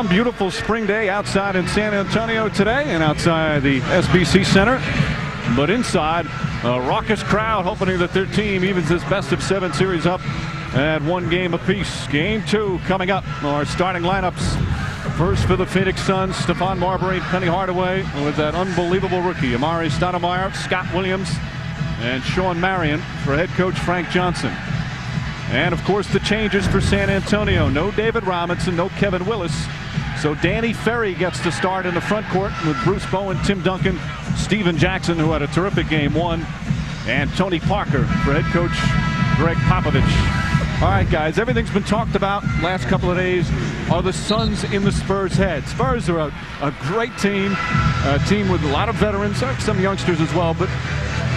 Beautiful spring day outside in San Antonio today and outside the SBC Center. But inside, a raucous crowd hoping that their team evens this best-of-7 series up at 1 game apiece. Game 2 coming up. Our starting lineups. First for the Phoenix Suns, Stephon Marbury, Penny Hardaway, with that unbelievable rookie, Amari Stoudemire, Scott Williams, and Sean Marion for head coach Frank Johnson. And, of course, the changes for San Antonio. No David Robinson, no Kevin Willis. So Danny Ferry gets to start in the front court with Bruce Bowen, Tim Duncan, Steven Jackson, who had a terrific game 1, and Tony Parker for head coach Greg Popovich. All right, guys, everything's been talked about last couple of days. Are the Suns in the Spurs' head? Spurs are a great team, a team with a lot of veterans, some youngsters as well, but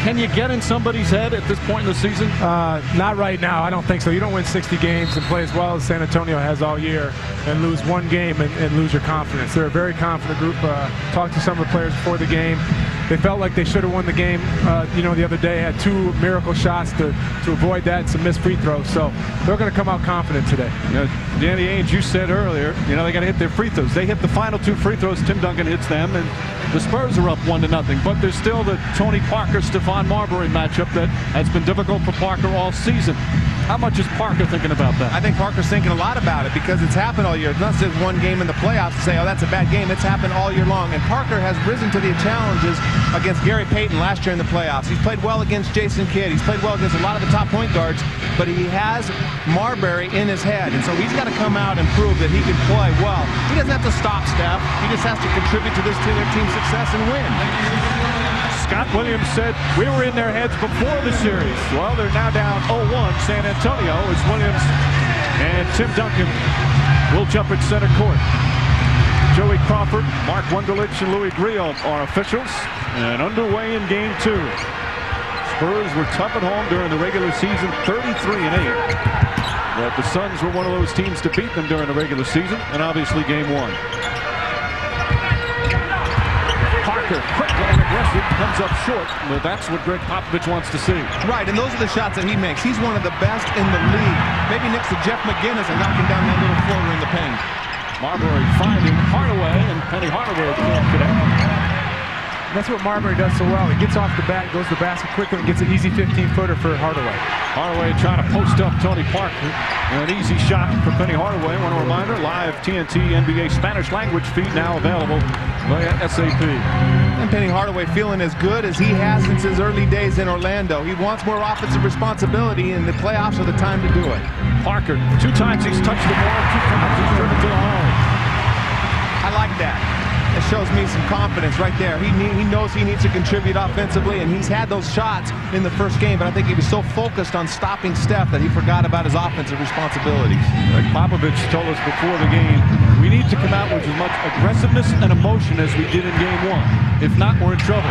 can you get in somebody's head at this point in the season? Not right now. I don't think so. You don't win 60 games and play as well as San Antonio has all year and lose 1 game and lose your confidence. They're a very confident group. Talked to some of the players before the game. They felt like they should have won the game. The other day had 2 miracle shots to avoid that and some missed free throws. So they're going to come out confident today. Danny Ainge, you said earlier, they got to hit their free throws. They hit the final 2 free throws. Tim Duncan hits them, and the Spurs are up 1-0. But there's still the Tony Parker, Stephon Marbury matchup that has been difficult for Parker all season. How much is Parker thinking about that? I think Parker's thinking a lot about it because it's happened all year. It's not just 1 game in the playoffs to say, oh, that's a bad game. It's happened all year long. And Parker has risen to the challenges against Gary Payton last year in the playoffs. He's played well against Jason Kidd. He's played well against a lot of the top point guards, but he has Marbury in his head. And so he's got to come out and prove that he can play well. He doesn't have to stop Steph. He just has to contribute to their team's success and win. Scott Williams said we were in their heads before the series. Well, they're now down 0-1 San Antonio as Williams and Tim Duncan will jump at center court. Joey Crawford, Mark Wunderlich, and Louis Grillo are officials. And underway in game 2. Spurs were tough at home during the regular season, 33-8. But the Suns were one of those teams to beat them during the regular season, and obviously game 1. Parker, quick and aggressive, comes up short, but that's what Greg Popovich wants to see. Right, and those are the shots that he makes. He's one of the best in the league. Maybe next to Jeff McGinnis and knocking down that little floater in the paint. Marbury finding Hardaway, and Penny Hardaway can't connect. That's what Marbury does so well. He gets off the bat, goes to the basket quickly, and gets an easy 15-footer for Hardaway. Hardaway trying to post up Tony Parker. An easy shot for Penny Hardaway. Want to reminder, live TNT NBA Spanish language feed now available via SAP. And Penny Hardaway feeling as good as he has since his early days in Orlando. He wants more offensive responsibility, and the playoffs are the time to do it. Parker, 2 times he's touched the ball, 2 times he's driven to the hole. I like that. It shows me some confidence right there. He knows he needs to contribute offensively, and he's had those shots in the first game, but I think he was so focused on stopping Steph that he forgot about his offensive responsibilities. Like Popovich told us before the game, we need to come out with as much aggressiveness and emotion as we did in game 1. If not, we're in trouble.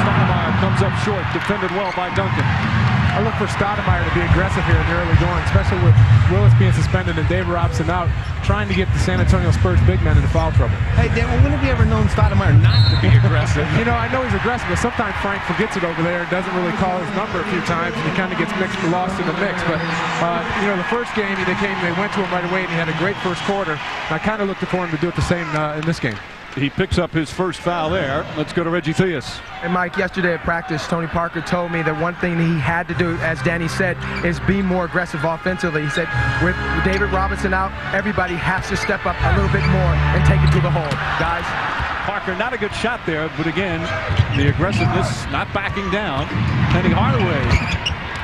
Stoudemire comes up short, defended well by Duncan. I look for Stoudemire to be aggressive here in the early going, especially with Willis being suspended and David Robinson out, trying to get the San Antonio Spurs big men into foul trouble. Hey, Dan, when have you ever known Stoudemire not to be aggressive? I know he's aggressive, but sometimes Frank forgets it over there and doesn't really call his number a few times, and he kind of gets lost in the mix. But, the first game, they went to him right away, and he had a great first quarter. And I kind of looked for him to do it the same in this game. He picks up his first foul there. Let's go to Reggie Theus. And Mike, yesterday at practice, Tony Parker told me that one thing that he had to do, as Danny said, is be more aggressive offensively. He said, with David Robinson out, everybody has to step up a little bit more and take it to the hole. Guys. Parker, not a good shot there, but again, the aggressiveness, not backing down. Penny Hardaway,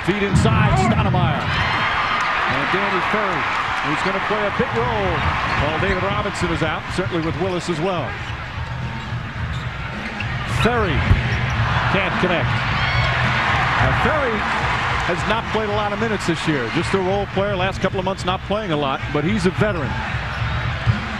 feet inside, Stoudemire. And Danny Ferry, who's going to play a big role while David Robinson is out, certainly with Willis as well. Ferry can't connect. Ferry has not played a lot of minutes this year. Just a role player, last couple of months not playing a lot, but he's a veteran.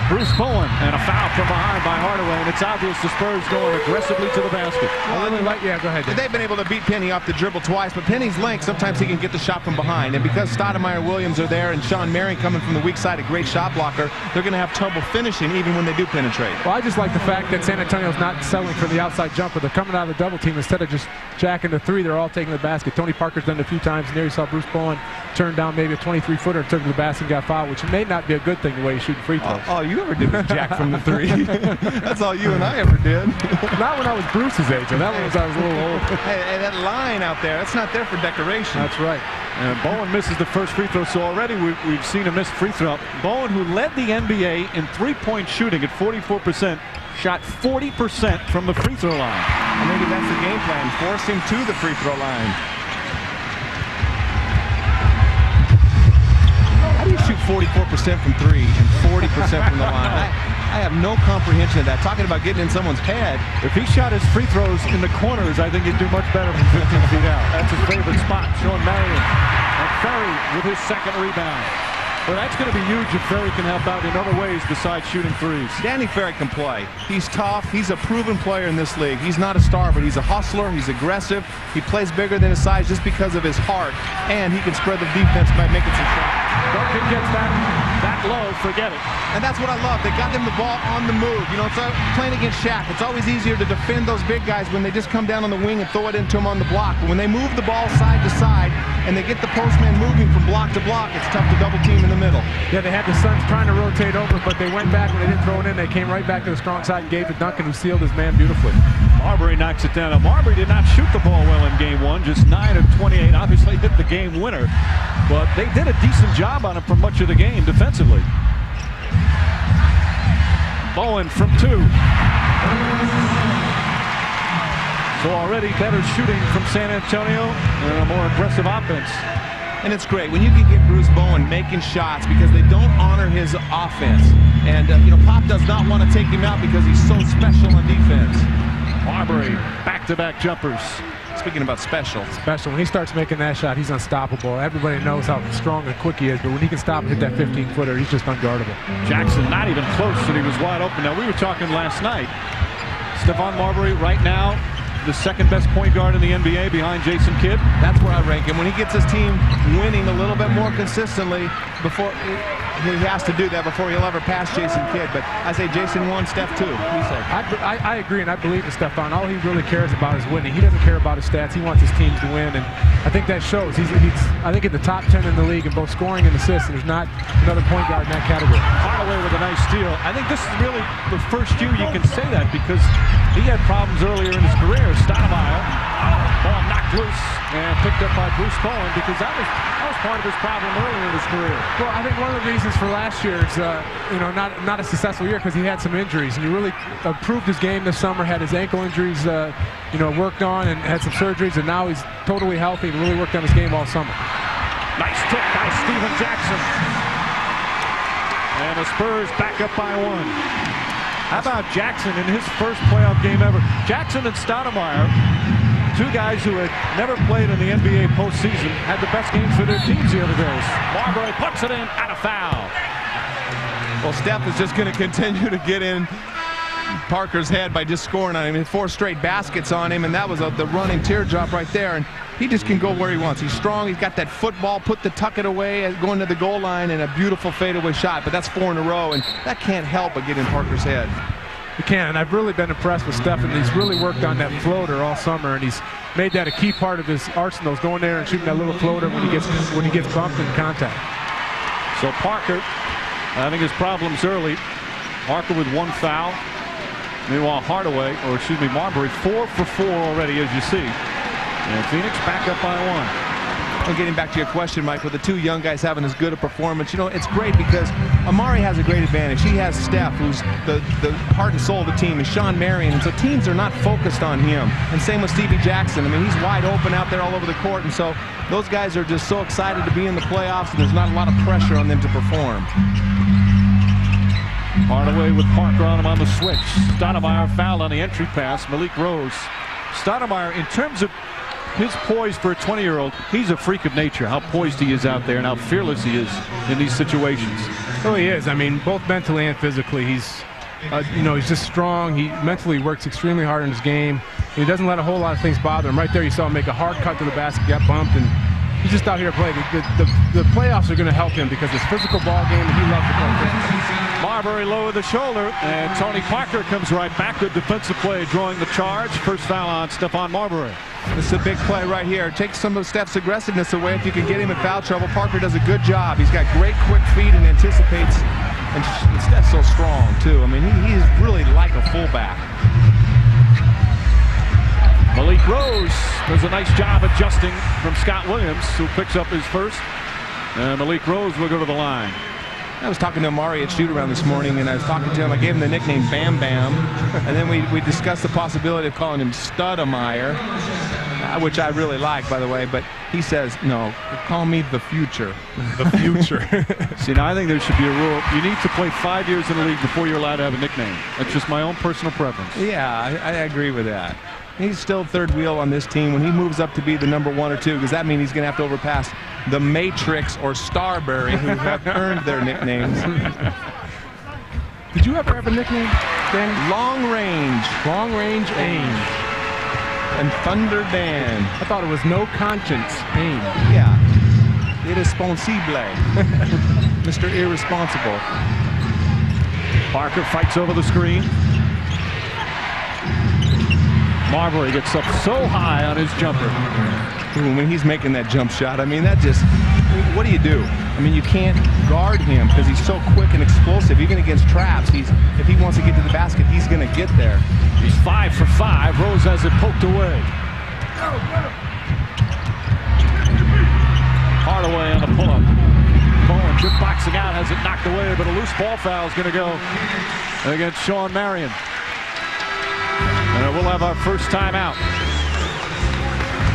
Bruce Bowen, and a foul from behind by Hardaway, and it's obvious the Spurs going aggressively to the basket. Go ahead, Dan. They've been able to beat Penny off the dribble twice, but Penny's length, sometimes he can get the shot from behind. And because Stoudemire, Williams are there, and Sean Marion coming from the weak side, a great shot blocker, they're going to have trouble finishing even when they do penetrate. Well, I just like the fact that San Antonio's not settling for the outside jumper. They're coming out of the double team instead of just jacking the 3. They're all taking the basket. Tony Parker's done it a few times, and there you saw Bruce Bowen turn down maybe a 23-footer and took it to the basket and got fouled, which may not be a good thing the way he's shooting free throws. Oh, you you ever did was jack from the three. That's all you and I ever did. Not when I was Bruce's age. That was I was a little old. Hey, that line out there, that's not there for decoration. That's right. And Bowen misses the first free throw, so already we've seen a missed free throw. Bowen, who led the NBA in three-point shooting at 44%, shot 40% from the free throw line. And maybe that's the game plan, force him to the free throw line. How do you shoot 44% from three and 40% from the line? I have no comprehension of that. Talking about getting in someone's head. If he shot his free throws in the corners, I think he'd do much better from 15 feet out. That's his favorite spot. Sean Marion. And Ferry with his second rebound. Well, that's going to be huge if Ferry can help out in other ways besides shooting threes. Danny Ferry can play. He's tough. He's a proven player in this league. He's not a star, but he's a hustler. He's aggressive. He plays bigger than his size just because of his heart. And he can spread the defense by making some shots. Duncan gets that low, forget it. And that's what I love. They got him the ball on the move. You know, it's playing against Shaq. It's always easier to defend those big guys when they just come down on the wing and throw it into him on the block. But when they move the ball side to side and they get the postman moving from block to block, it's tough to double team in the middle. Yeah, they had the Suns trying to rotate over, but they went back when they didn't throw it in. They came right back to the strong side and gave it to Duncan, who sealed his man beautifully. Marbury knocks it down. Now, Marbury did not shoot the ball well in game one, just 9 of 28. Obviously hit the game winner, but they did a decent job on him for much of the game defensively. Bowen from 2. So already better shooting from San Antonio and a more aggressive offense. And it's great when you can get Bruce Bowen making shots because they don't honor his offense. And, you know, Pop does not want to take him out because he's so special on defense. Marbury, back-to-back jumpers. Speaking about special. When he starts making that shot, he's unstoppable. Everybody knows how strong and quick he is, but when he can stop and hit that 15-footer, he's just unguardable. Jackson not even close, and he was wide open. Now, we were talking last night. Stephon Marbury right now, the second best point guard in the NBA behind Jason Kidd. That's where I rank him. When he gets his team winning a little bit more consistently, before he has to do that before he'll ever pass Jason Kidd. But I say Jason 1, Steph 2. I agree, and I believe in Stephon. All he really cares about is winning. He doesn't care about his stats. He wants his teams to win, and I think that shows. He's I think in the top 10 in the league in both scoring and assists, and there's not another point guard in that category. Hardaway with a nice steal. I think this is really the first year you can say that because he had problems earlier in his career. Stoudemire, ball knocked loose and picked up by Bruce Bowen because that was part of his problem earlier in his career. Well, I think one of the reasons for last year's, not a successful year because he had some injuries, and he really improved his game this summer. Had his ankle injuries, worked on, and had some surgeries, and now he's totally healthy and really worked on his game all summer. Nice tip by Steven Jackson, and the Spurs back up by 1. How about Jackson in his first playoff game ever? Jackson and Stoudemire, two guys who had never played in the NBA postseason, had the best games for their teams the other days. Marbury puts it in, and a foul. Well, Steph is just going to continue to get in Parker's head by just scoring on him. He had 4 straight baskets on him, and that was the running teardrop right there. And he just can go where he wants. He's strong. He's got that football, tuck it away, going to the goal line, and a beautiful fadeaway shot. But that's 4 in a row, and that can't help but get in Parker's head. He can, and I've really been impressed with Steph, and he's really worked on that floater all summer, and he's made that a key part of his arsenal, is going there and shooting that little floater when he gets bumped in contact. So Parker having his problems early. Parker with 1 foul. Meanwhile, Marbury 4 for 4 already, as you see. And Phoenix back up by 1. And getting back to your question, Mike, with the 2 young guys having as good a performance, it's great because Amari has a great advantage. He has Steph, who's the heart and soul of the team, and Sean Marion, and so teams are not focused on him. And same with Stevie Jackson. I mean, he's wide open out there all over the court, and so those guys are just so excited to be in the playoffs, and there's not a lot of pressure on them to perform. Hardaway with Parker on him on the switch. Stoudemire fouled on the entry pass. Malik Rose. Stoudemire, in terms of his poise for a 20-year-old, he's a freak of nature, how poised he is out there and how fearless he is in these situations. Oh, he is. I mean, both mentally and physically. He's just strong. He mentally works extremely hard in his game. He doesn't let a whole lot of things bother him. Right there, you saw him make a hard cut to the basket, got bumped, and he's just out here to play. The playoffs are going to help him because it's physical ball game, and he loves to play. Marbury low with the shoulder, and Tony Parker comes right back. Good defensive play, drawing the charge. First foul on Stephon Marbury. This is a big play right here. Take some of Steph's aggressiveness away if you can get him in foul trouble. Parker does a good job. He's got great quick feet and anticipates And Steph's so strong, too. I mean, he's really like a fullback. Malik Rose does a nice job adjusting from Scott Williams, who picks up his first. And Malik Rose will go to the line. I was talking to Amari at shoot-around this morning, and I was talking to him. I gave him the nickname Bam Bam, and then we discussed the possibility of calling him Studemeyer, which I really like, by the way. But he says, no, call me the future. The future. See, now I think there should be a rule. You need to play 5 years in the league before you're allowed to have a nickname. That's just my own personal preference. Yeah, I agree with that. He's still third wheel on this team. When he moves up to be the number 1 or 2, does that mean he's going to have to overpass the Matrix or Starberry, who have earned their nicknames? Did you ever have a nickname, Danny? Long Range. Long Range Aim. And Thunder Dan. I thought it was No Conscience Aim. Yeah. Irresponsible. Mr. Irresponsible. Parker fights over the screen. Marbury gets up so high on his jumper. When he's making that jump shot, I mean, that just, what do you do? I mean, you can't guard him because he's so quick and explosive. Even against traps, if he wants to get to the basket, he's going to get there. He's 5 for 5. Rose has it poked away. Hardaway on the pull-up. Bowen, good boxing out, has it knocked away, but a loose ball foul is going to go against Sean Marion. And we'll have our first timeout.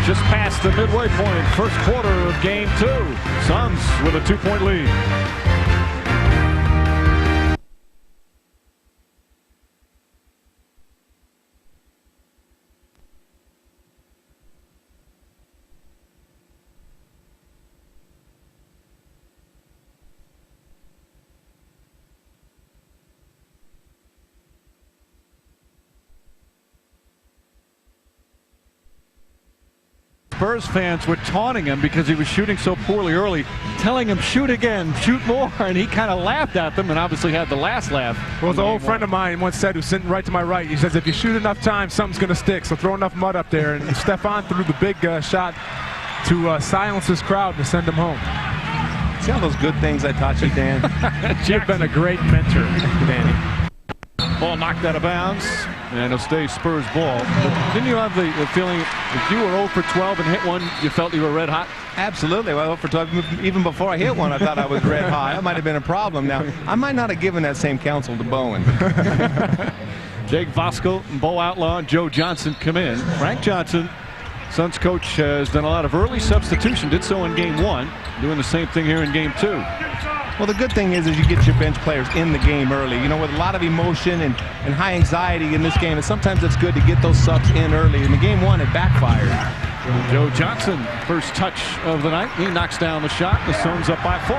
Just past the midway point, first quarter of game 2. Suns with a 2-point lead. Spurs fans were taunting him because he was shooting so poorly early, telling him shoot again, shoot more, and he kind of laughed at them and obviously had the last laugh. Well, the old friend of mine once said, who's sitting right to my right, he says if you shoot enough times, something's going to stick, so throw enough mud up there. And Stefan threw the big shot to silence his crowd and send him home. See all those good things I taught you, Dan? You've been a great mentor, Danny. Ball knocked out of bounds, and it'll stay Spurs ball. But didn't you have the feeling if you were 0 for 12 and hit one, you felt you were red hot? Absolutely. Well, 0 for 12, even before I hit one, I thought I was red hot. That might have been a problem. Now, I might not have given that same counsel to Bowen. Jake Vosco, Bo Outlaw, and Joe Johnson come in. Frank Johnson, Suns coach, has done a lot of early substitution, did so in game 1, doing the same thing here in game 2. Well, the good thing is you get your bench players in the game early. You know, with a lot of emotion and high anxiety in this game, and sometimes it's good to get those subs in early. In the game 1, it backfired. Joe Johnson, first touch of the night. He knocks down the shot. The Suns up by 4.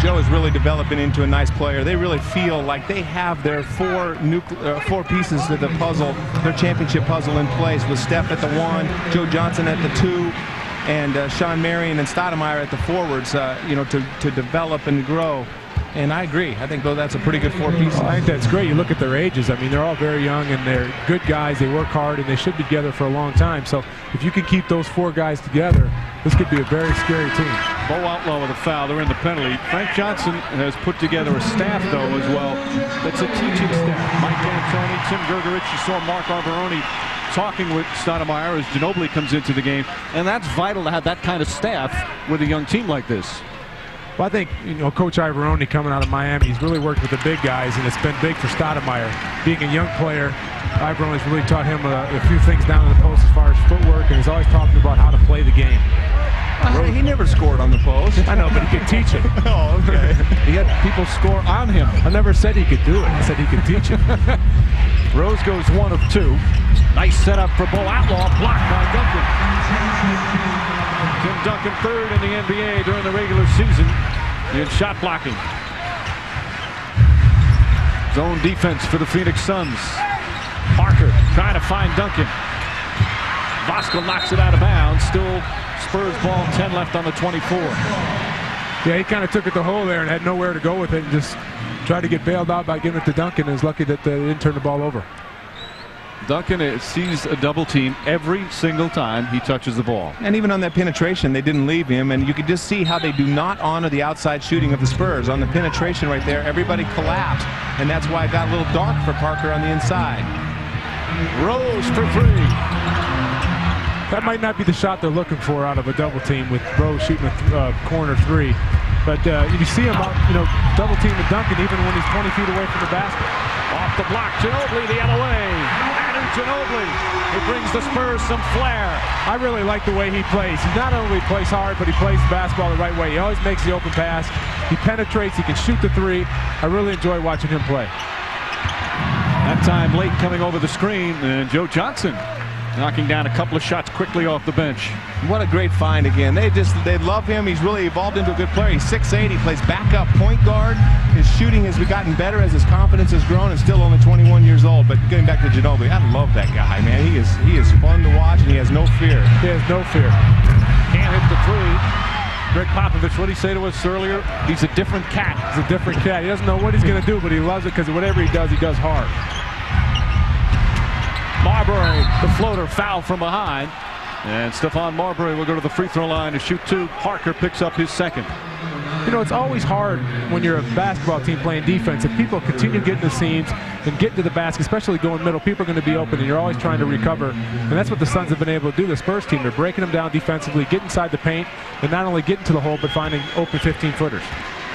Joe is really developing into a nice player. They really feel like they have their 4 pieces to the puzzle, their championship puzzle in place, with Steph at the 1, Joe Johnson at the 2, and Sean Marion and Stoudemire at the forwards, you know, to develop and grow. And I agree. I think, though, that's a pretty good 4 pieces. I think that's great. You look at their ages. I mean, they're all very young, and they're good guys. They work hard, and they should be together for a long time. So if you can keep those 4 guys together, this could be a very scary team. Bo Outlaw with a foul. They're in the penalty. Frank Johnson has put together a staff, though, as well. That's a teaching staff. Mike D'Antoni, Tim Gergerich. You saw Mark Arbaroni talking with Stoudemire as Ginobili comes into the game. And that's vital to have that kind of staff with a young team like this. Well, I think, you know, Coach Ivaroni coming out of Miami, he's really worked with the big guys, and it's been big for Stoudemire. Being a young player, Ivaroni's really taught him a few things down in the post as far as footwork, and he's always talking about how to play the game. He never scored on the post. I know, but he could teach it. Oh, okay. He had people score on him. I never said he could do it. I said he could teach it. Rose goes 1 of 2. Nice setup for Bo Outlaw, blocked by Duncan. Tim Duncan, 3rd in the NBA during the regular season in shot blocking. Zone defense for the Phoenix Suns. Parker trying to find Duncan. Vosco knocks it out of bounds. Still Spurs ball, 10 left on the 24. Yeah, he kind of took it the hole there and had nowhere to go with it, and just tried to get bailed out by giving it to Duncan, and is lucky that they didn't turn the ball over. Duncan sees a double team every single time he touches the ball. And even on that penetration, they didn't leave him, and you could just see how they do not honor the outside shooting of the Spurs. On the penetration right there, everybody collapsed, and that's why it got a little dark for Parker on the inside. Rose for three. That might not be the shot they're looking for out of a double team with Rose shooting a corner three. But you see him out, double team with Duncan even when he's 20 feet away from the basket. Off the block, Ginobili the other way. Adam Ginobili. It brings the Spurs some flair. I really like the way he plays. He not only plays hard, but he plays the basketball the right way. He always makes the open pass. He penetrates. He can shoot the three. I really enjoy watching him play. That time late coming over the screen, and Joe Johnson knocking down a couple of shots quickly off the bench. What a great find again. They love him. He's really evolved into a good player. He's 6'8". He plays backup point guard. His shooting has gotten better as his confidence has grown, and still only 21 years old. But getting back to Ginobili, I love that guy, man. He is fun to watch, and he has no fear. He has no fear. Can't hit the three. Greg Popovich, what did he say to us earlier? He's a different cat. He's a different cat. He doesn't know what he's going to do, but he loves it because whatever he does hard. Marbury, the floater, foul from behind. And Stephon Marbury will go to the free throw line to shoot two. Parker picks up his second. It's always hard when you're a basketball team playing defense. If people continue getting the seams and get to the basket, especially going middle, people are going to be open, and you're always trying to recover. And that's what the Suns have been able to do. The Spurs team, they're breaking them down defensively, get inside the paint, and not only getting to the hole, but finding open 15-footers.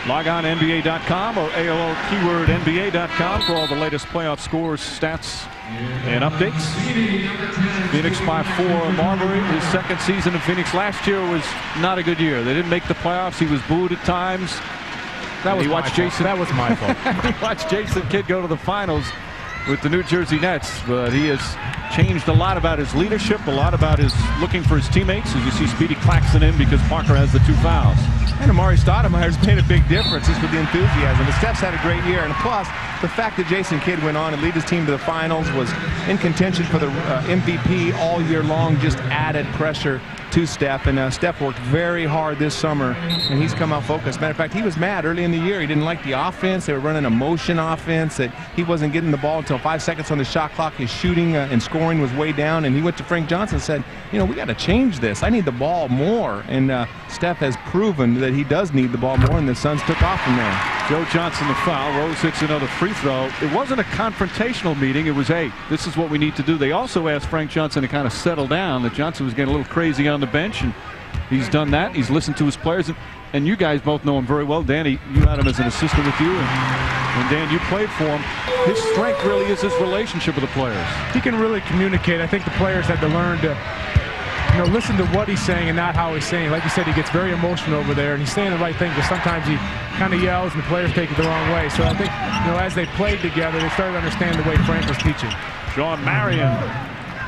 Log on to NBA.com or AOL keyword NBA.com for all the latest playoff scores, stats, and updates. Phoenix by 4. Marbury, his second season in Phoenix last year was not a good year. They didn't make the playoffs. He was booed at times. That was my fault. He watched Jason Kidd go to the finals with the New Jersey Nets, but he has changed a lot about his leadership, a lot about his looking for his teammates, as you see Speedy Claxton in because Parker has the 2 fouls. And Amari Stoudemire's made a big difference just with the enthusiasm. The Steph's had a great year, and plus the fact that Jason Kidd went on and lead his team to the finals, was in contention for the MVP all year long, just added pressure to Steph. And Steph worked very hard this summer, and he's come out focused. Matter of fact, he was mad early in the year. He didn't like the offense. They were running a motion offense that he wasn't getting the ball until 5 seconds on the shot clock. His shooting and scoring was way down, and he went to Frank Johnson and said, we got to change this. I need the ball more. And Steph has proven that he does need the ball more, and the Suns took off from there. Joe Johnson the foul. Rose hits another free throw. It wasn't a confrontational meeting. It was, hey, this is what we need to do. They also asked Frank Johnson to kind of settle down. That Johnson was getting a little crazy on the bench, and he's done that. He's listened to his players, and you guys both know him very well. Danny, you had him as an assistant with you, and Dan, you played for him. His strength really is his relationship with the players. He can really communicate. I think the players had to learn to listen to what he's saying and not how he's saying. Like you said, he gets very emotional over there, and he's saying the right thing, but sometimes he kind of yells and the players take it the wrong way. So I think, as they played together, they started to understand the way Frank was teaching. Sean Marion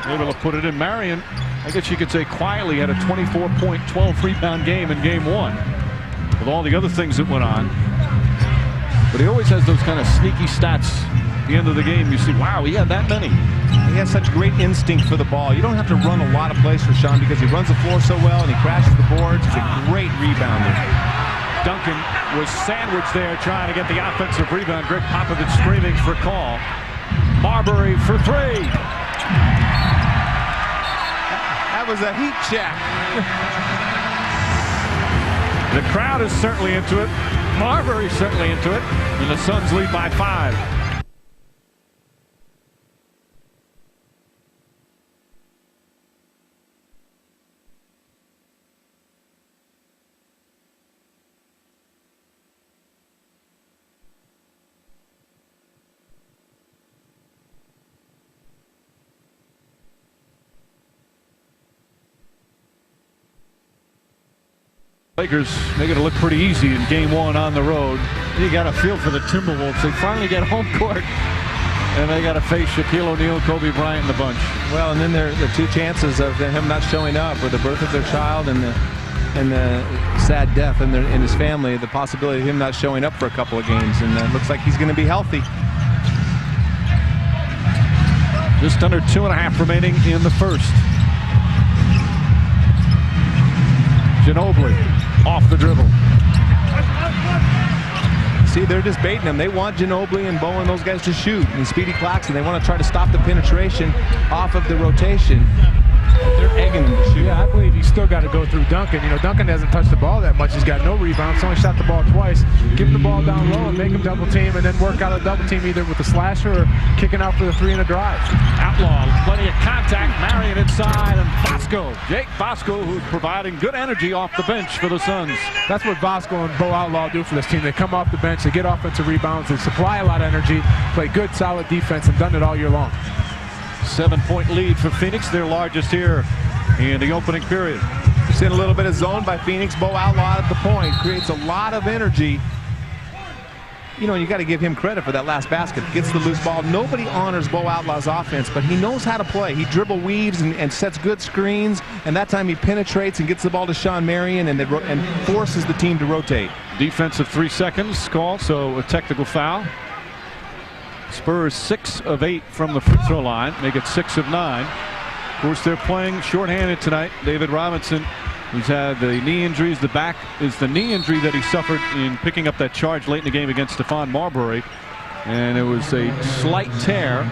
able to put it in. Marion, I guess you could say quietly, had a 24-point, 12-rebound game in Game 1 with all the other things that went on. But he always has those kind of sneaky stats. At the end of the game, you see, wow, he had that many. He has such great instinct for the ball. You don't have to run a lot of plays for Sean because he runs the floor so well and he crashes the boards. He's a great rebounder. Duncan was sandwiched there trying to get the offensive rebound. Greg Popovich screaming for call. Marbury for 3. That was a heat check. The crowd is certainly into it. Marbury's certainly into it. And the Suns lead by 5. Lakers making it look pretty easy in Game 1 on the road. You got a feel for the Timberwolves. They finally get home court, and they got to face Shaquille O'Neal, Kobe Bryant, and the bunch. Well, and then there are 2 chances of him not showing up, with the birth of their child and the sad death in his family. The possibility of him not showing up for a couple of games, and it looks like he's going to be healthy. Just under 2.5 remaining in the first. Ginobili off the dribble. See, they're just baiting him. They want Ginobili and Bowen, those guys, to shoot. And Speedy Claxton, they want to try to stop the penetration off of the rotation. They're egging him to shoot. Yeah, I believe he's still got to go through Duncan. You know, Duncan hasn't touched the ball that much. He's got no rebounds. Only shot the ball twice. Give him the ball down low and make him double team, and then work out a double team either with the slasher or kicking out for the 3 and a drive. Outlaw, plenty of contact. Marion inside, and Bosco. Jake Bosco, who's providing good energy off the bench for the Suns. That's what Bosco and Bo Outlaw do for this team. They come off the bench, they get offensive rebounds, they supply a lot of energy, play good, solid defense, and done it all year long. 7-point lead for Phoenix, their largest here in the opening period. Seeing a little bit of zone by Phoenix. Bo Outlaw at the point creates a lot of energy. You know, you got to give him credit for that last basket. Gets the loose ball. Nobody honors Bo Outlaw's offense, but he knows how to play. He dribble weaves and sets good screens, and that time he penetrates and gets the ball to Sean Marion and forces the team to rotate. Defensive 3 seconds call, so a technical foul. Spurs 6 of 8 from the free throw line, make it 6 of 9. Of course, they're playing shorthanded tonight. David Robinson, who's had the knee injuries. The back is the knee injury that he suffered in picking up that charge late in the game against Stephon Marbury. And it was a slight tear,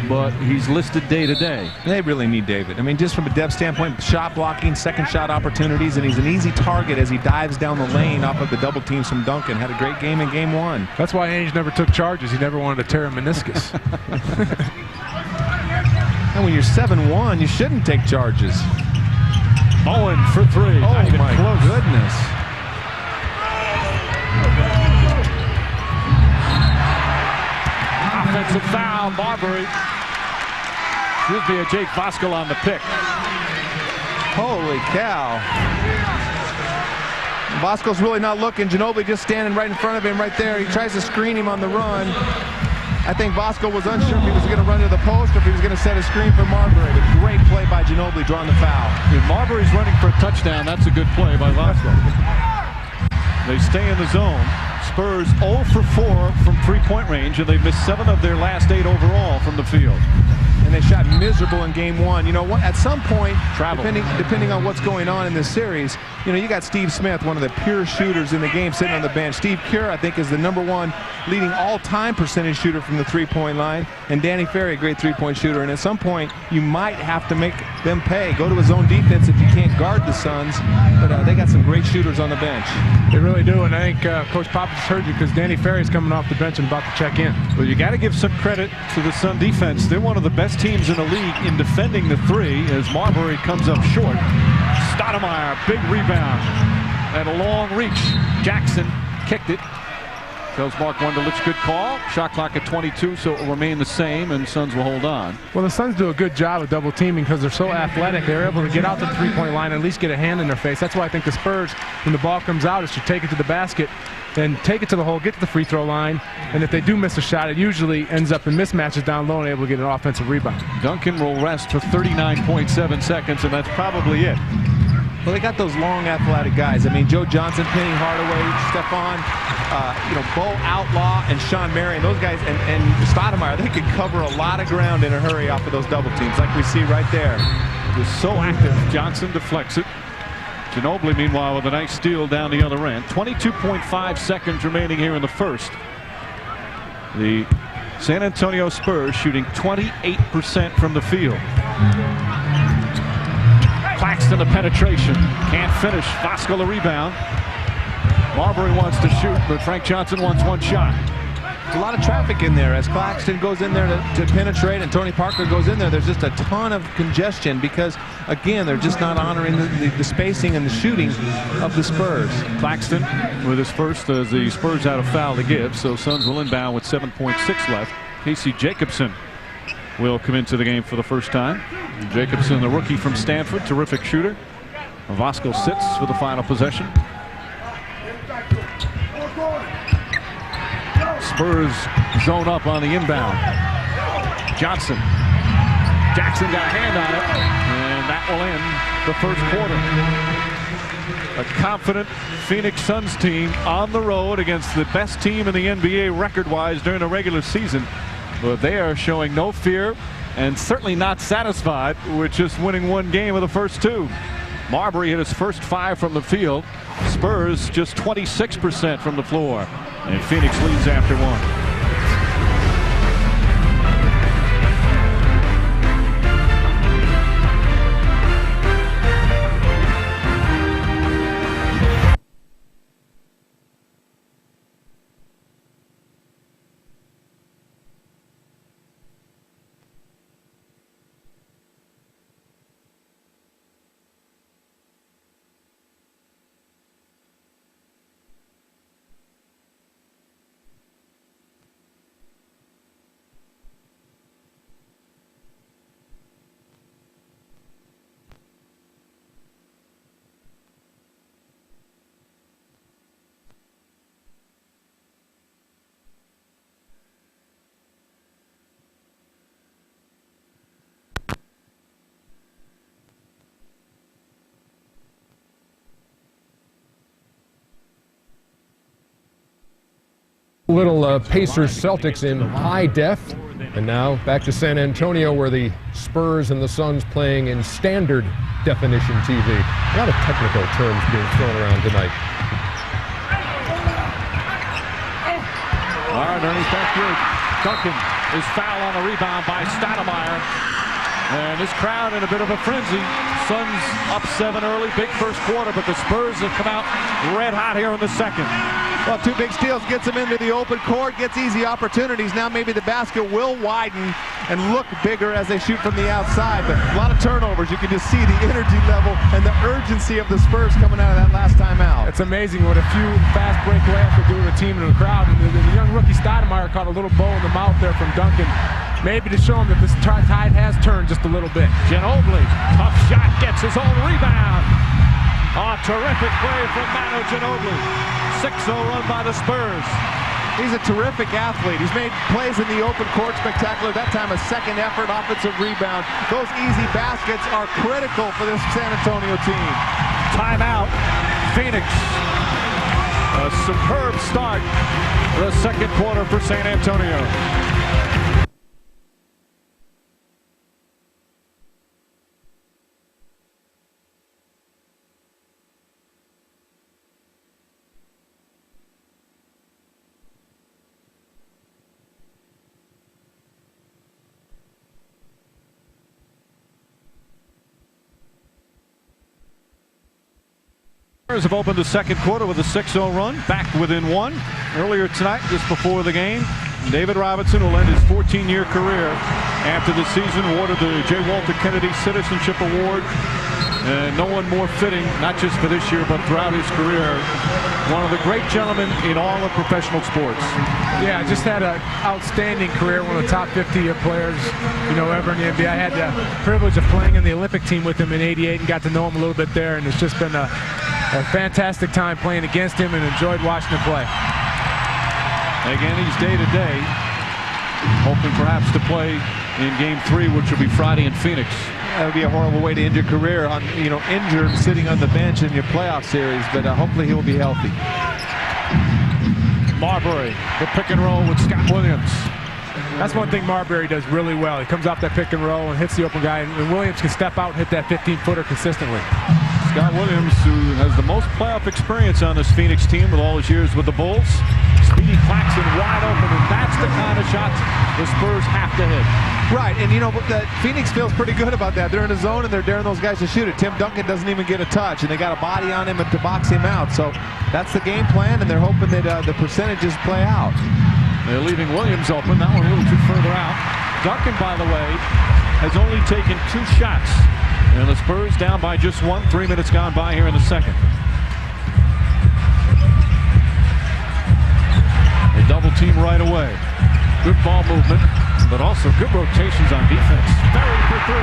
but he's listed day to day. They really need David. I mean, just from a depth standpoint, shot blocking, second shot opportunities, and he's an easy target as he dives down the lane off of the double teams from Duncan. Had a great game in game 1. That's why Ainge never took charges. He never wanted to tear a meniscus. And when you're 7-1, you shouldn't take charges. Bowen for 3. Oh, my goodness. Offensive foul, Marbury. Should be a Jake Bosco on the pick. Holy cow. Bosco's really not looking. Ginobili just standing right in front of him right there. He tries to screen him on the run. I think Bosco was unsure if he was going to run to the post or if he was going to set a screen for Marbury. But great play by Ginobili drawing the foul. If Marbury's running for a touchdown, that's a good play by Bosco. They stay in the zone. Spurs 0 for 4 from 3-point range, and they've missed 7 of their last 8 overall from the field. And they shot miserable in game 1. You know what? At some point, depending on what's going on in this series, you know, you got Steve Smith, one of the pure shooters in the game, sitting on the bench. Steve Kerr, I think, is the #1 leading all-time percentage shooter from the 3-point line. And Danny Ferry, a great 3-point shooter. And at some point, you might have to make them pay. Go to a zone defense if you can't guard the Suns. But they got some great shooters on the bench. They really do. And I think Coach Popovich heard you because Danny Ferry's coming off the bench and about to check in. Well, you got to give some credit to the Sun defense. They're one of the best teams in the league in defending the 3 as Marbury comes up short. Stoudemire, big rebound and a long reach. Jackson kicked it. Tells Mark Wunderlich, good call. Shot clock at 22, so it will remain the same, and Suns will hold on. Well, the Suns do a good job of double teaming because they're so athletic. They're able to get out to the 3-point line and at least get a hand in their face. That's why I think the Spurs, when the ball comes out, is to take it to the basket, then take it to the hole, get to the free throw line, and if they do miss a shot, it usually ends up in mismatches down low and able to get an offensive rebound. Duncan will rest for 39.7 seconds, and that's probably it. Well, they got those long, athletic guys. I mean, Joe Johnson, Penny Hardaway, Stephon, you know, Bo Outlaw, and Sean Marion. Those guys, and Stoudemire, they could cover a lot of ground in a hurry off of those double teams, like we see right there. Just so active. Johnson deflects it. Ginobili, meanwhile, with a nice steal down the other end. 22.5 seconds remaining here in the first. The San Antonio Spurs shooting 28% from the field. Claxton the penetration. Can't finish. Bosco the rebound. Marbury wants to shoot, but Frank Johnson wants one shot. A lot of traffic in there as Claxton goes in there to penetrate and Tony Parker goes in there. There's just a ton of congestion because, again, they're just not honoring the spacing and the shooting of the Spurs. Claxton with his first as the Spurs had a foul to give, so Suns will inbound with 7.6 left. Casey Jacobson will come into the game for the first time. Jacobson, the rookie from Stanford, terrific shooter. Vasco sits for the final possession. Spurs zone up on the inbound. Johnson. Jackson got a hand on it, and that will end the first quarter. A confident Phoenix Suns team on the road against the best team in the NBA record-wise during the regular season. But they are showing no fear and certainly not satisfied with just winning one game of the first 2. Marbury hit his first 5 from the field. Spurs just 26% from the floor. And Phoenix leads after one. Little Pacers Celtics in high def, and now back to San Antonio where the Spurs and the Suns playing in standard definition TV. A lot of technical terms being thrown around tonight. All right, underneath that group, Duncan is fouled on the rebound by Stoudemire. And this crowd in a bit of a frenzy. Suns up 7 early, big first quarter, but the Spurs have come out red hot here in the second. Well, 2 big steals gets them into the open court, gets easy opportunities. Now maybe the basket will widen and look bigger as they shoot from the outside. But a lot of turnovers. You can just see the energy level and the urgency of the Spurs coming out of that last time out. It's amazing what a few fast break layups will do to a team in the crowd. And the young rookie Stoudemire caught a little bow in the mouth there from Duncan. Maybe to show him that this tide has turned just a little bit. Ginobili, tough shot, gets his own rebound. Oh, terrific play from Manu Ginobili. 6-0 run by the Spurs. He's a terrific athlete. He's made plays in the open court spectacular. That time a second effort offensive rebound. Those easy baskets are critical for this San Antonio team. Timeout, Phoenix. A superb start for the second quarter for San Antonio. Spurs have opened the second quarter with a 6-0 run, back within 1. Earlier tonight, just before the game, David Robinson will end his 14-year career after the season, awarded the J. Walter Kennedy Citizenship Award. And no one more fitting, not just for this year, but throughout his career. One of the great gentlemen in all of professional sports. Yeah, just had an outstanding career, one of the top 50 players, ever in the NBA. I had the privilege of playing in the Olympic team with him in '88 and got to know him a little bit there, and it's just been a fantastic time playing against him and enjoyed watching him play. Again, he's day-to-day, hoping perhaps to play in Game 3, which will be Friday in Phoenix. That would be a horrible way to end your career, injured, sitting on the bench in your playoff series, but hopefully he will be healthy. Marbury, the pick and roll with Scott Williams. That's one thing Marbury does really well. He comes off that pick and roll and hits the open guy, and Williams can step out and hit that 15-footer consistently. Scott Williams, who has the most playoff experience on this Phoenix team with all his years with the Bulls. Speedy Claxton wide open, and that's the kind of shots the Spurs have to hit. Right, and the Phoenix feels pretty good about that. They're in a zone and they're daring those guys to shoot it. Tim Duncan doesn't even get a touch, and they got a body on him to box him out. So that's the game plan, and they're hoping that the percentages play out. They're leaving Williams open. That one a little too further out. Duncan, by the way, has only taken 2 shots. And the Spurs down by just 1. 3 minutes gone by here in the second. They double team right away. Good ball movement, but also good rotations on defense. Berry for 3.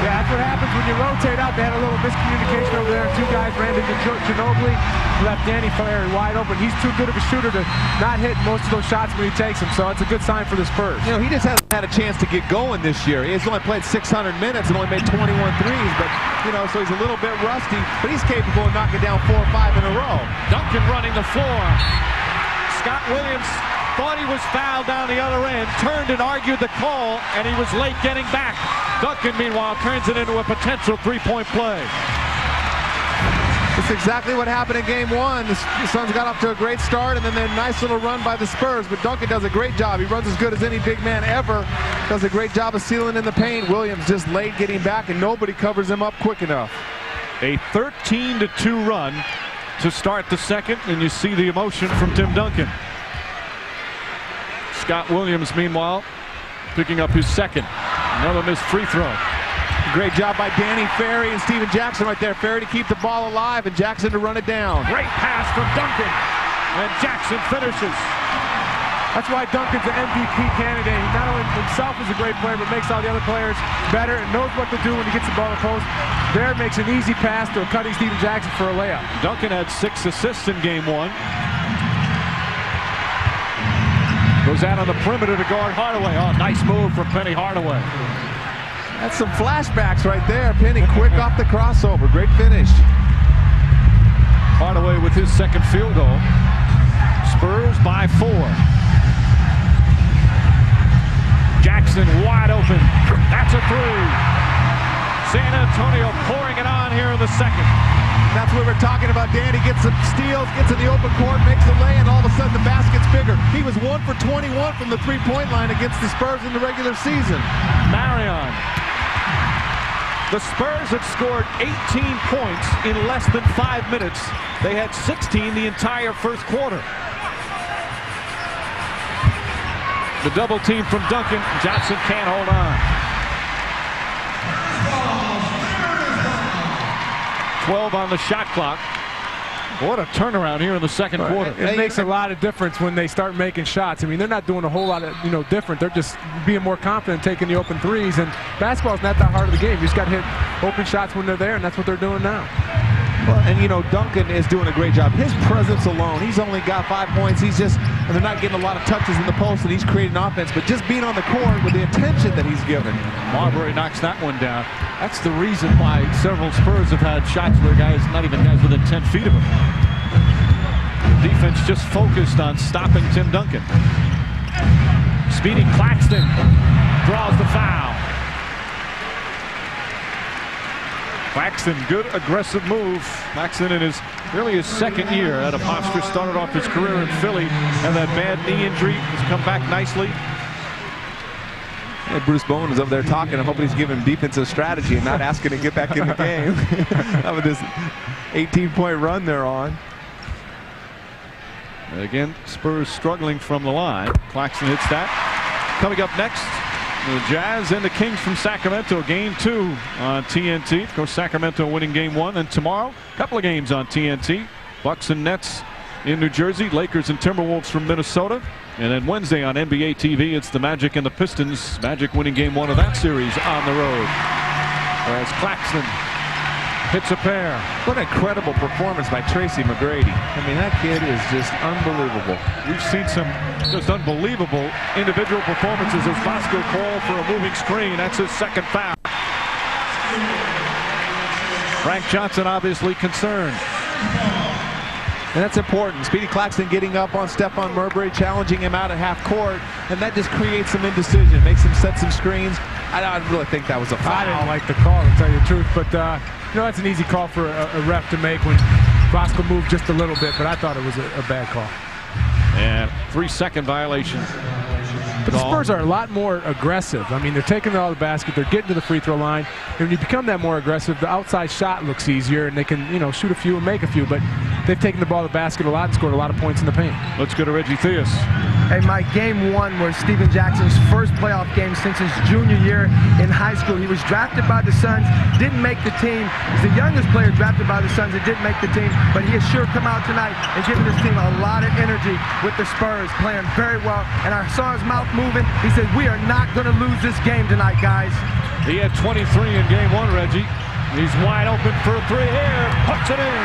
Yeah, that's what happens when you rotate out. They had a little miscommunication over there. 2 guys ran into Ginobili, left Danny Ferry wide open. He's too good of a shooter to not hit most of those shots when he takes them, so it's a good sign for the Spurs. He just hasn't had a chance to get going this year. He's only played 600 minutes and only made 21 threes, but, so he's a little bit rusty, but he's capable of knocking down 4 or 5 in a row. Duncan running the floor. Scott Williams thought he was fouled down the other end, turned and argued the call, and he was late getting back. Duncan, meanwhile, turns it into a potential 3-point play. It's exactly what happened in game one. The Suns got off to a great start, and then a nice little run by the Spurs. But Duncan does a great job. He runs as good as any big man ever. Does a great job of sealing in the paint. Williams just late getting back, and nobody covers him up quick enough. A 13-2 run to start the second, and you see the emotion from Tim Duncan. Scott Williams, meanwhile, picking up his second. Another missed free throw. Great job by Danny Ferry and Steven Jackson right there. Ferry to keep the ball alive and Jackson to run it down. Great pass from Duncan, and Jackson finishes. That's why Duncan's an MVP candidate. He not only himself is a great player, but makes all the other players better and knows what to do when he gets the ball in the post. There makes an easy pass to a cutting Steven Jackson for a layup. Duncan had 6 assists in game one. Goes out on the perimeter to guard Hardaway. Oh, nice move from Penny Hardaway. That's some flashbacks right there. Penny quick off the crossover. Great finish. Hardaway with his second field goal. Spurs by 4. Jackson wide open. That's a 3. San Antonio pouring it on here in the second. That's what we're talking about. Danny gets some steals, gets in the open court, makes the lay, and all of a sudden the basket's bigger. He was 1 for 21 from the three-point line against the Spurs in the regular season. Marion. The Spurs had scored 18 points in less than 5 minutes. They had 16 the entire first quarter. The double team from Duncan. Johnson can't hold on. 12 on the shot clock. What a turnaround here in the second quarter. It makes a lot of difference when they start making shots. I mean, they're not doing a whole lot of, different. They're just being more confident, taking the open threes. And basketball's not that hard of the game. You just got to hit open shots when they're there, and that's what they're doing now. Well, and Duncan is doing a great job. His presence alone, he's only got 5 points. And they're not getting a lot of touches in the post, and he's creating offense. But just being on the court with the attention that he's given. Marbury knocks that one down. That's the reason why several Spurs have had shots where not even guys within 10 feet of him. The defense just focused on stopping Tim Duncan. Speedy Claxton draws the foul. Claxton, good aggressive move. Claxton in his second year out of Hofstra, started off his career in Philly, and that bad knee injury has come back nicely. Yeah, Bruce Bowen was over there talking. I'm hoping he's giving defensive strategy and not asking to get back in the game. With this 18-point run they're on. Again, Spurs struggling from the line. Claxton hits that. Coming up next, the Jazz and the Kings from Sacramento. Game 2 on TNT. Of course, Sacramento winning game 1. And tomorrow, a couple of games on TNT. Bucks and Nets in New Jersey. Lakers and Timberwolves from Minnesota. And then Wednesday on NBA TV, it's the Magic and the Pistons. Magic winning game 1 of that series on the road. Whereas Claxton hits a pair. What an incredible performance by Tracy McGrady. I mean, that kid is just unbelievable. We've seen some just unbelievable individual performances as Bosco called for a moving screen. That's his second foul. Frank Johnson obviously concerned. And that's important. Speedy Claxton getting up on Stephon Marbury, challenging him out at half court, and that just creates some indecision, makes him set some screens. I don't really think that was a foul. I didn't like the call, to tell you the truth, but that's an easy call for a ref to make when Bosco moved just a little bit, but I thought it was a bad call. And 3-second violation. But the Spurs are a lot more aggressive. I mean, they're taking it out of the basket, they're getting to the free throw line. And when you become that more aggressive, the outside shot looks easier, and they can, shoot a few and make a few. But they've taken the ball to the basket a lot and scored a lot of points in the paint. Let's go to Reggie Theus. Hey, Mike, game 1 was Steven Jackson's first playoff game since his junior year in high school. He was drafted by the Suns, didn't make the team. He's the youngest player drafted by the Suns that didn't make the team, but he has sure come out tonight and given his team a lot of energy with the Spurs, playing very well. And I saw his mouth moving. He said, "We are not going to lose this game tonight, guys." He had 23 in game 1, Reggie. He's wide open for a 3 here. Puts it in.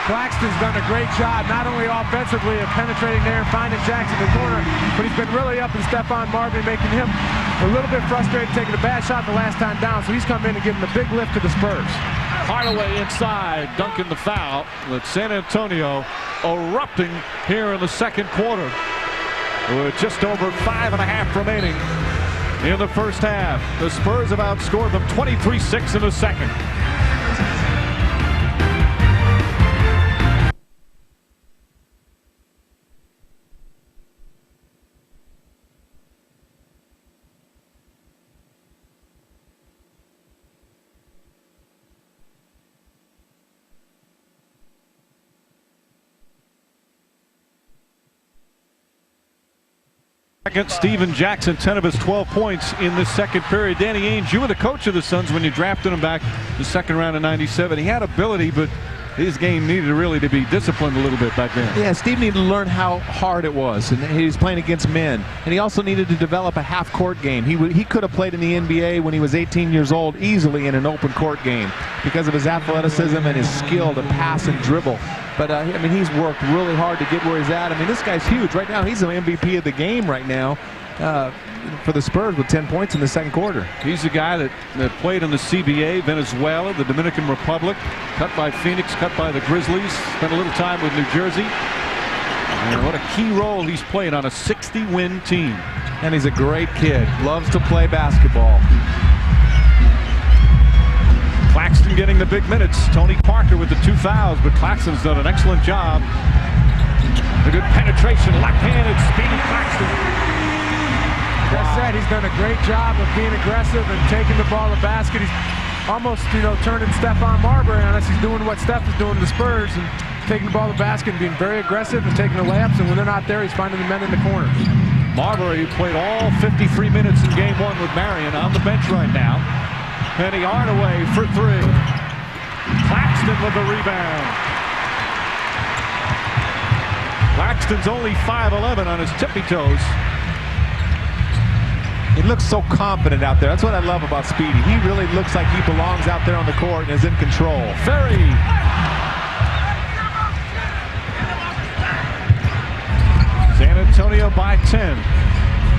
Claxton's done a great job, not only offensively of penetrating there and finding Jackson in the corner, but he's been really up in Stephon Marbury, making him a little bit frustrated, taking a bad shot the last time down. So he's come in and given a big lift to the Spurs. Hardaway inside, Duncan the foul. With San Antonio erupting here in the second quarter. With just over 5.5 remaining in the first half. The Spurs have outscored them 23-6 in the second. Steven Jackson, 10 of his 12 points in the second period. Danny Ainge, you were the coach of the Suns when you drafted him back the second round of '97. He had ability, but his game needed really to be disciplined a little bit back then. Yeah, Steve needed to learn how hard it was, and he was playing against men. And he also needed to develop a half-court game. He could have played in the NBA when he was 18 years old easily in an open court game because of his athleticism and his skill to pass and dribble. But, I mean, he's worked really hard to get where he's at. I mean, this guy's huge. Right now, he's an MVP of the game right now for the Spurs with 10 points in the second quarter. He's a guy that played in the CBA, Venezuela, the Dominican Republic, cut by Phoenix, cut by the Grizzlies, spent a little time with New Jersey. And what a key role he's played on a 60-win team. And he's a great kid, loves to play basketball. Claxton getting the big minutes. Tony Parker with the 2 fouls, but Claxton's done an excellent job. A good penetration, left-handed, Speedy Claxton. That said, he's done a great job of being aggressive and taking the ball to the basket. He's almost, turning Stephon Marbury on us. He's doing what Steph is doing to the Spurs and taking the ball to the basket and being very aggressive and taking the layups. And when they're not there, he's finding the men in the corners. Marbury played all 53 minutes in game 1 with Marion on the bench right now. Penny Hardaway for 3. Claxton with the rebound. Claxton's only 5'11" on his tippy toes. He looks so confident out there. That's what I love about Speedy. He really looks like he belongs out there on the court and is in control. Ferry. San Antonio by 10.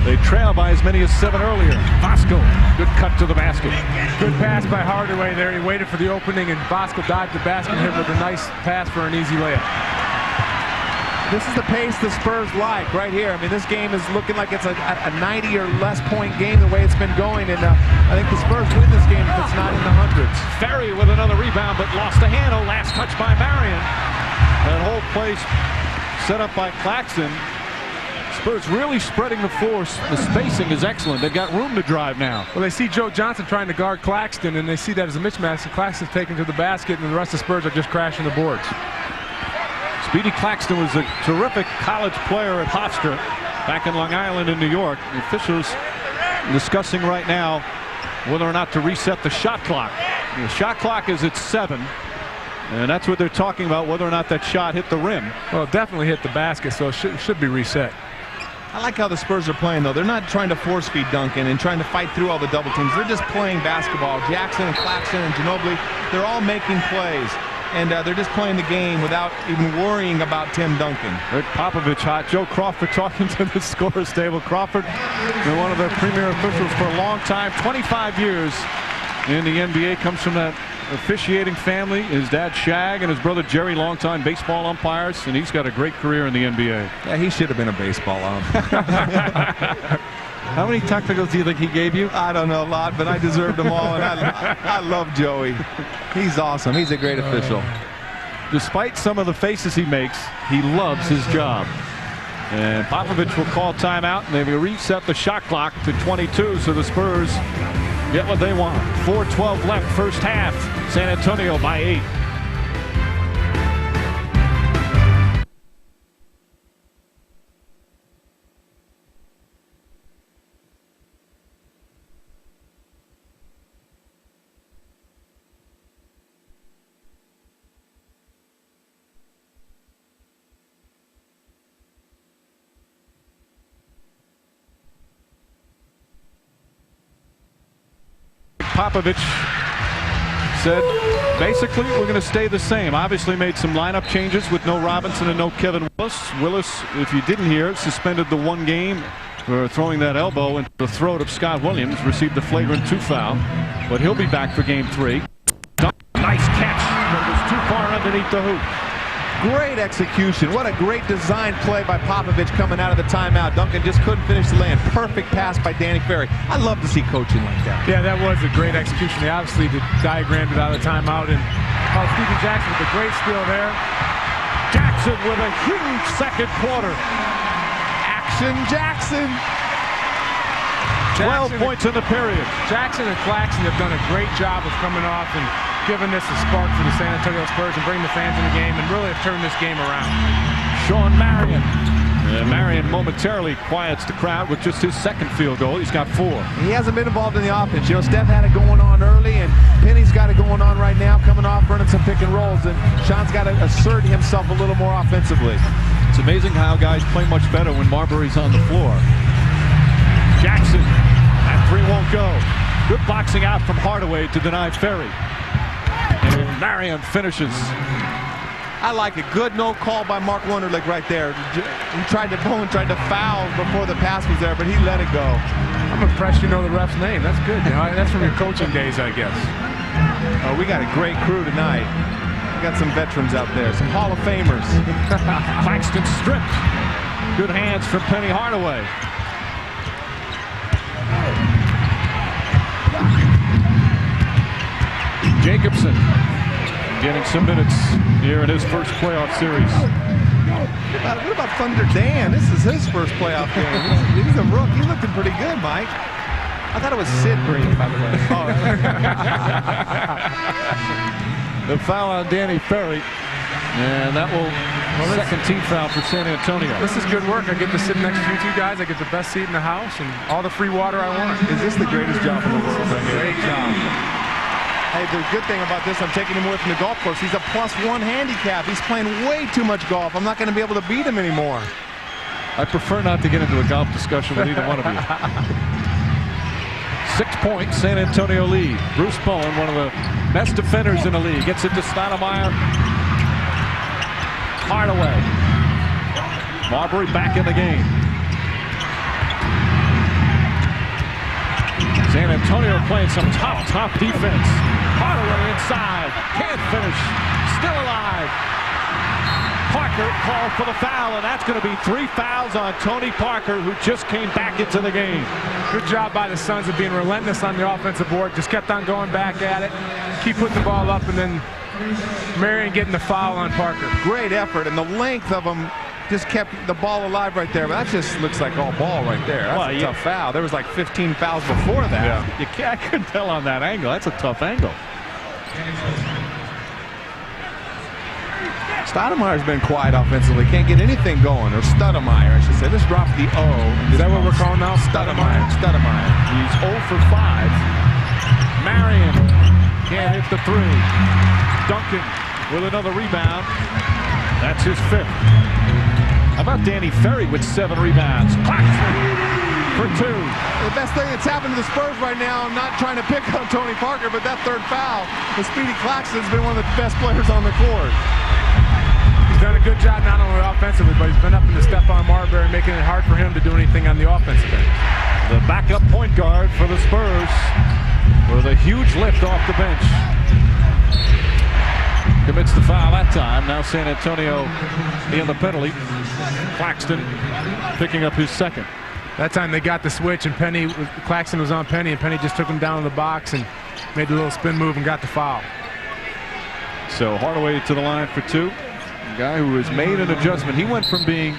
They trail by as many as 7 earlier. Bosco, good cut to the basket. Good pass by Hardaway there. He waited for the opening, and Bosco dodged the basket and hit with a nice pass for an easy layup. This is the pace the Spurs like right here. I mean, this game is looking like it's a 90 or less point game the way it's been going, and I think the Spurs win this game if it's not in the hundreds. Ferry with another rebound, but lost the handle. Last touch by Marion. That whole place set up by Claxton. Spurs really spreading the force. The spacing is excellent. They've got room to drive now. Well, they see Joe Johnson trying to guard Claxton, and they see that as a mismatch. And Claxton's taken to the basket, and the rest of the Spurs are just crashing the boards. Speedy Claxton was a terrific college player at Hofstra back in Long Island in New York. The officials discussing right now whether or not to reset the shot clock. The shot clock is at 7, and that's what they're talking about, whether or not that shot hit the rim. Well, it definitely hit the basket, so it should be reset. I like how the Spurs are playing, though. They're not trying to force feed Duncan and trying to fight through all the double teams. They're just playing basketball. Jackson and Claxton and Ginobili, they're all making plays. And they're just playing the game without even worrying about Tim Duncan. Rick Popovich hot. Joe Crawford talking to the scorer's table. Crawford, been one of the premier officials for a long time, 25 years in the NBA. Comes from that officiating family. His dad Shag and his brother Jerry, longtime baseball umpires, and he's got a great career in the NBA. Yeah, he should have been a baseball ump. How many technicals do you think he gave you? I don't know, a lot, but I deserved them all, and I love Joey. He's awesome. He's a great official. Despite some of the faces he makes, he loves his job. And Popovich will call timeout, and they will reset the shot clock to 22, so the Spurs get what they want. 4:12 left, first half. San Antonio by 8. Popovich said, basically, we're going to stay the same. Obviously made some lineup changes with no Robinson and no Kevin Willis. Willis, if you didn't hear, suspended the 1 game for throwing that elbow into the throat of Scott Williams. Received the flagrant 2 foul, but he'll be back for game 3. Nice catch, but it was too far underneath the hoop. Great execution. What a great design play by Popovich coming out of the timeout. Duncan just couldn't finish the lane. Perfect pass by Danny Ferry. I love to see coaching like that. Yeah, that was a great execution. They obviously diagrammed it out of the timeout. And Steven Jackson with a great steal there. Jackson with a huge second quarter. Action Jackson. 12 points in the period. Jackson and Claxton have done a great job of coming off and giving this a spark for the San Antonio Spurs and bringing the fans in the game and really have turned this game around. Sean Marion. And Marion momentarily quiets the crowd with just his second field goal. He's got 4. He hasn't been involved in the offense. You know, Steph had it going on early, and Penny's got it going on right now, coming off, running some pick and rolls, and Sean's got to assert himself a little more offensively. It's amazing how guys play much better when Marbury's on the floor. Jackson, that 3 won't go. Good boxing out from Hardaway to deny Ferry. And Marion finishes. I like a good no call by Mark Wunderlich right there. He tried to foul before the pass was there, but he let it go. I'm impressed you know the ref's name. That's good. You know, that's from your coaching days, I guess. Oh, we got a great crew tonight. We got some veterans out there, some Hall of Famers. Claxton stripped. Good hands from Penny Hardaway. Jacobson getting some minutes here in his first playoff series. What about Thunder Dan? This is his first playoff game. He's a rookie. He's looking pretty good, Mike. I thought it was Sid Green, by the way. The foul on Danny Ferry. And that will second team foul for San Antonio. This is good work. I get to sit next to you two guys. I get the best seat in the house and all the free water I want. Is this the greatest job in the world right here? Great job. Hey, the good thing about this, I'm taking him away from the golf course. He's a +1 handicap. He's playing way too much golf. I'm not going to be able to beat him anymore. I prefer not to get into a golf discussion with either one of you. 6-point San Antonio lead. Bruce Bowen, one of the best defenders in the league, gets it to Stoudemire. Hardaway. Marbury back in the game. San Antonio playing some tough defense. Hardaway inside. Can't finish. Still alive. Parker called for the foul, and that's going to be 3 fouls on Tony Parker, who just came back into the game. Good job by the Suns of being relentless on the offensive board. Just kept on going back at it. Keep putting the ball up, and then Marion getting the foul on Parker. Great effort, and the length of them just kept the ball alive right there. But that just looks like all ball right there. That's a tough foul. There was like 15 fouls before that. Yeah. I couldn't tell on that angle. That's a tough angle. Stoudemire's been quiet offensively. Can't get anything going. Or Stoudemire, I should say. Let's drop the O. Is that what we're calling now? Stoudemire. He's 0 for 5. Marion can't hit the 3. Duncan with another rebound. That's his 5th. How about Danny Ferry with 7 rebounds? Claxton for 2. The best thing that's happened to the Spurs right now, I'm not trying to pick on Tony Parker, but that 3rd foul, the Speedy Claxton's been one of the best players on the court. He's done a good job not only offensively, but he's been up in the Stephon Marbury, making it hard for him to do anything on the offensive end. The backup point guard for the Spurs with a huge lift off the bench. Commits the foul that time. Now San Antonio in the penalty. Claxton picking up his 2nd. That time they got the switch, and Claxton was on Penny, and Penny just took him down in the box and made the little spin move and got the foul. So Hardaway to the line for 2. A guy who has made an adjustment. He went from being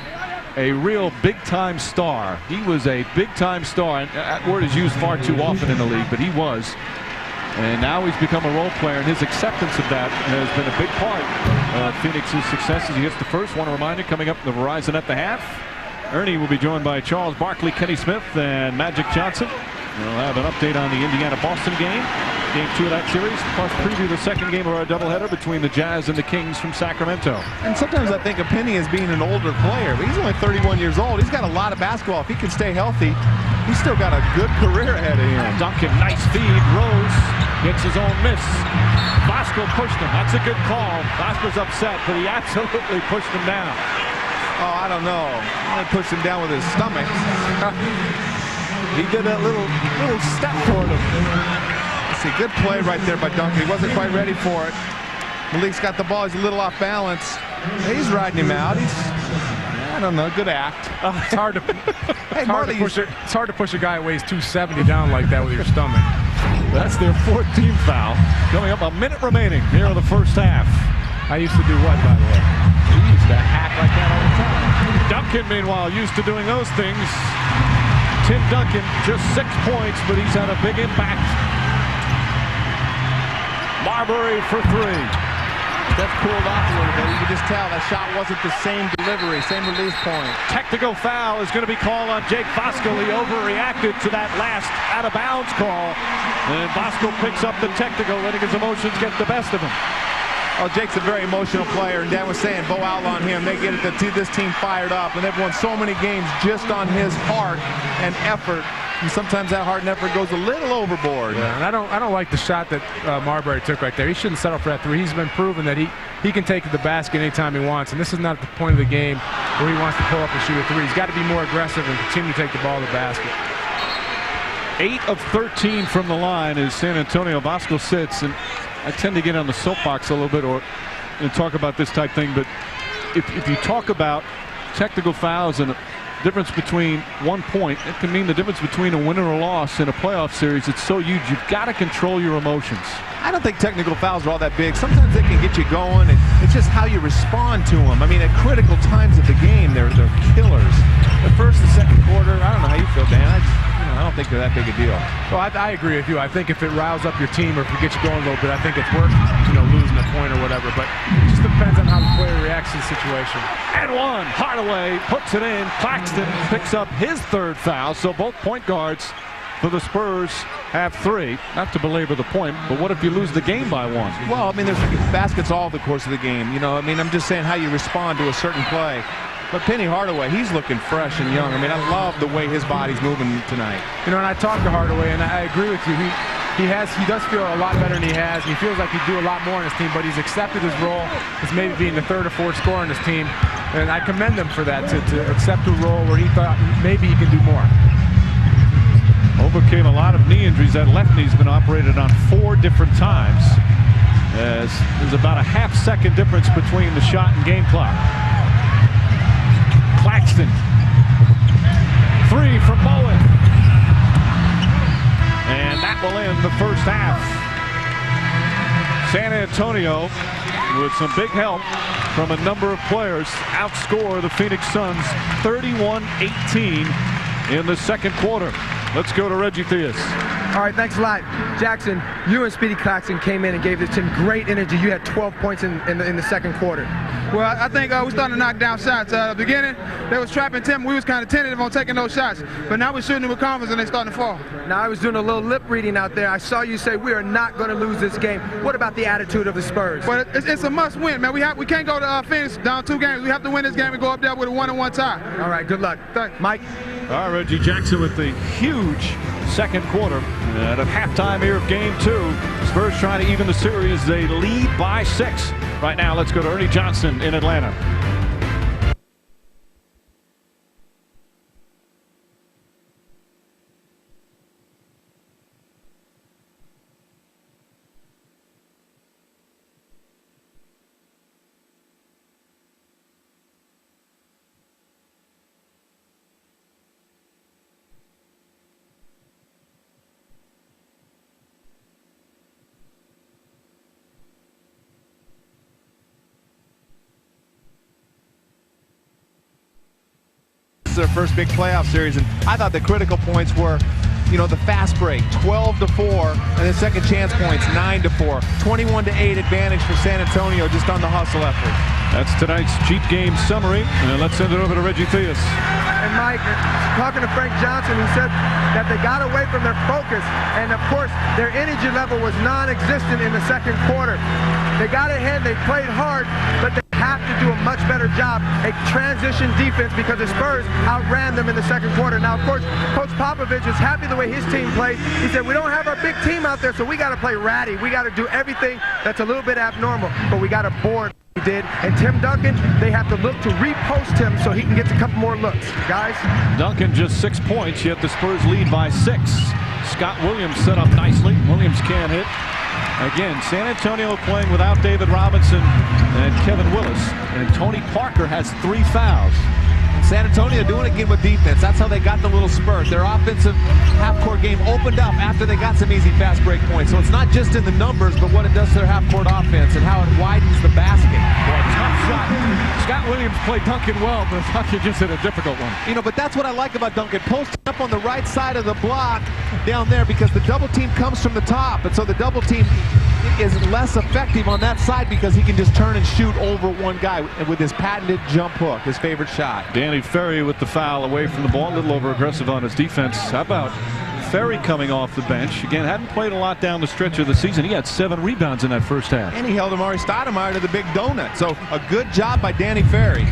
a real big-time star. He was a big-time star, and that word is used far too often in the league, but he was. And now he's become a role player, and his acceptance of that has been a big part of Phoenix's successes. He hits the first. Want to remind you, coming up the Verizon at the half, Ernie will be joined by Charles Barkley, Kenny Smith, and Magic Johnson. We'll have an update on the Indiana-Boston game. Game 2 of that series, plus preview the 2nd game of our doubleheader between the Jazz and the Kings from Sacramento. And sometimes I think of Penny as being an older player, but he's only 31 years old. He's got a lot of basketball. If he can stay healthy, he's still got a good career ahead of him. Duncan, nice feed. Rose gets his own miss. Bosco pushed him. That's a good call. Bosco's upset, but he absolutely pushed him down. Oh, I don't know. He pushed him down with his stomach. He did that little step toward him. See, good play right there by Duncan. He wasn't quite ready for it. Malik's got the ball. He's a little off balance. He's riding him out. I don't know, good act. It's hard to it's hard to push a guy who weighs 270 down like that with your stomach. That's their 4th team foul. Coming up, a minute remaining here in the first half. I used to do what, by the way? He used to act like that all the time. Duncan, meanwhile, used to doing those things. Tim Duncan, just 6 points, but he's had a big impact. Marbury for 3. Steph cooled off a little bit. You can just tell that shot wasn't the same delivery, same release point. Technical foul is going to be called on Jake Bosco. He overreacted to that last out-of-bounds call. And Bosco picks up the technical, letting his emotions get the best of him. Oh, Jake's a very emotional player, and Dan was saying, Bo Outlaw on him. They get this team fired up, and they've won so many games just on his heart and effort. And sometimes that heart and effort goes a little overboard. Yeah, and I don't like the shot that Marbury took right there. He shouldn't settle for that three. He's been proven that he can take the basket anytime he wants, and this is not the point of the game where he wants to pull up and shoot a three. He's got to be more aggressive and continue to take the ball to the basket. 8 of 13 from the line is San Antonio. Bosco sits, and I tend to get on the soapbox a little bit and talk about this type thing, but if you talk about technical fouls and a difference between 1 point, it can mean the difference between a win or a loss in a playoff series. It's so huge. You've got to control your emotions. I don't think technical fouls are all that big. Sometimes they can get you going, and it's just how you respond to them. I mean, at critical times of the game, they're killers. The first and second quarter, I don't know how you feel, Dan. I don't think they're that big a deal. Well, I agree with you. I think if it riles up your team or if it gets you going a little bit, I think it's worth, losing a point or whatever. But it just depends on how the player reacts to the situation. And one, Hardaway puts it in. Claxton picks up his third foul. So both point guards for the Spurs have 3. Not to belabor the point, but what if you lose the game by 1? Well, I mean, there's baskets all the course of the game. I mean, I'm just saying how you respond to a certain play. But Penny Hardaway, he's looking fresh and young. I mean, I love the way his body's moving tonight. And I talked to Hardaway, and I agree with you. He does feel a lot better than he has. He feels like he'd do a lot more on his team, but he's accepted his role as maybe being the 3rd or 4th scorer on his team. And I commend him for that, to accept a role where he thought maybe he could do more. Overcame a lot of knee injuries. That left knee's been operated on 4 different times. As there's about a half-second difference between the shot and game clock. Claxton. 3 from Bowen. And that will end the first half. San Antonio, with some big help from a number of players, outscore the Phoenix Suns 31-18 in the second quarter. Let's go to Reggie Theus. All right, thanks a lot. Jackson, you and Speedy Claxton came in and gave this team great energy. You had 12 points in the second quarter. Well, I think we started to knock down shots. At the beginning, they was trapping Tim. We was kind of tentative on taking those shots. But now we're shooting with confidence and they're starting to fall. Now, I was doing a little lip reading out there. I saw you say we are not going to lose this game. What about the attitude of the Spurs? Well, it's a must-win, man. We can't go to Phoenix down 2 games. We have to win this game and go up there with a 1-1 tie. All right, good luck. Thanks. Mike? All right, Reggie Jackson with the huge second quarter. At halftime here of game 2, Spurs trying to even the series. They lead by 6. Right now, let's go to Ernie Johnson in Atlanta. Their first big playoff series, and I thought the critical points were, the fast break, 12-4, and then second chance points, 9-4, 21-8 advantage for San Antonio just on the hustle effort. That's tonight's cheat game summary, and let's send it over to Reggie Theus. And Mike, talking to Frank Johnson, he said that they got away from their focus, and of course, their energy level was non-existent in the second quarter. They got ahead, they played hard, but they have to do a much better job at transition defense because the Spurs outran them in the second quarter. Now, of course, Coach Popovich is happy the way his team played. He said, we don't have our big team out there, so we got to play ratty. We got to do everything that's a little bit abnormal, but we got to board. He did, and Tim Duncan, they have to look to repost him so he can get a couple more looks. Guys? Duncan just 6 points, yet the Spurs lead by 6. Scott Williams set up nicely. Williams can't hit. Again, San Antonio playing without David Robinson and Kevin Willis. And Tony Parker has 3 fouls. San Antonio doing it again with defense. That's how they got the little spurt. Their offensive half-court game opened up after they got some easy fast break points. So it's not just in the numbers, but what it does to their half-court offense and how it widens the basket. Well, tough shot. Scott Williams played Duncan well, but Duncan just hit a difficult one. You know, but that's what I like about Duncan. Posting up on the right side of the block down there because the double team comes from the top. And so the double team is less effective on that side because he can just turn and shoot over one guy with his patented jump hook, his favorite shot. Danny Ferry with the foul away from the ball, a little over aggressive on his defense. How about Ferry coming off the bench? Again, hadn't played a lot down the stretch of the season. He had 7 rebounds in that first half. And he held Amari Stoudemire to the big donut. So a good job by Danny Ferry.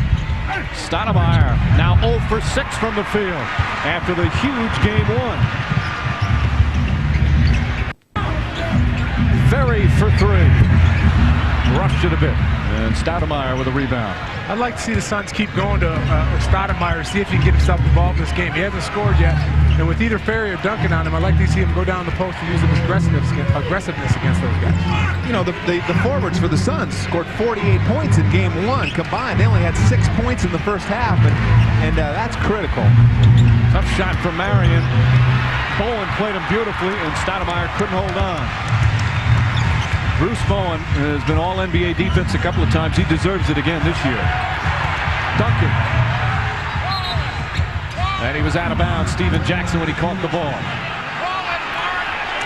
Stoudemire now 0 for 6 from the field after the huge game 1. Ferry for 3. Rushed it a bit. And Stoudemire with a rebound. I'd like to see the Suns keep going to Stoudemire, see if he can get himself involved in this game. He hasn't scored yet. And with either Ferry or Duncan on him, I'd like to see him go down the post and use his aggressiveness against those guys. You know, the forwards for the Suns scored 48 points in game 1 combined. They only had 6 points in the first half, and that's critical. Tough shot from Marion. Bowen played him beautifully, and Stoudemire couldn't hold on. Bruce Bowen has been All-NBA defense a couple of times. He deserves it again this year. Duncan. And he was out of bounds, Steven Jackson, when he caught the ball.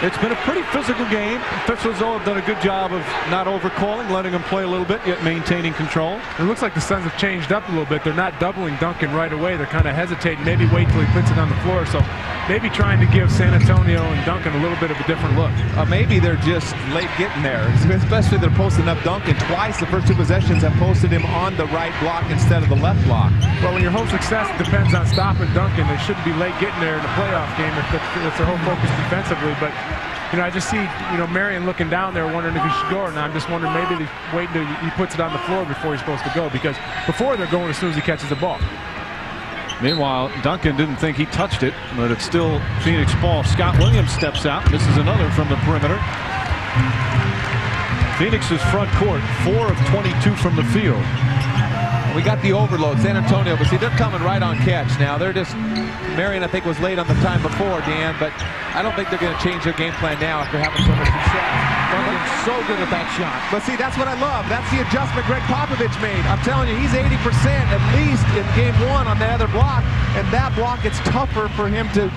It's been a pretty physical game. Officials have done a good job of not overcalling, letting him play a little bit, yet maintaining control. It looks like the Suns have changed up a little bit. They're not doubling Duncan right away. They're kind of hesitating, maybe wait till he puts it on the floor. So maybe trying to give San Antonio and Duncan a little bit of a different look. Maybe they're just late getting there, especially they're posting up Duncan twice. The first 2 possessions have posted him on the right block instead of the left block. Well, when your whole success depends on stopping Duncan, they shouldn't be late getting there in a playoff game if that's their whole focus defensively. But you know, I just see, you know, Marion looking down there wondering if he should go, and I'm just wondering maybe they wait until he puts it on the floor before he's supposed to go, because before they're going as soon as he catches the ball. Meanwhile, Duncan didn't think he touched it, but it's still Phoenix ball. Scott Williams steps out. This is another from the perimeter. Phoenix's front court, 4 of 22 from the field. We got the overload, San Antonio, but see, they're coming right on catch now. They're just, Marion, I think, was late on the time before, Dan, but I don't think they're going to change their game plan now after having so much success. Duncan's so good at that shot. But see, that's what I love. That's the adjustment Greg Popovich made. I'm telling you, he's 80% at least in game 1 on the other block, and that block, it's tougher for him to,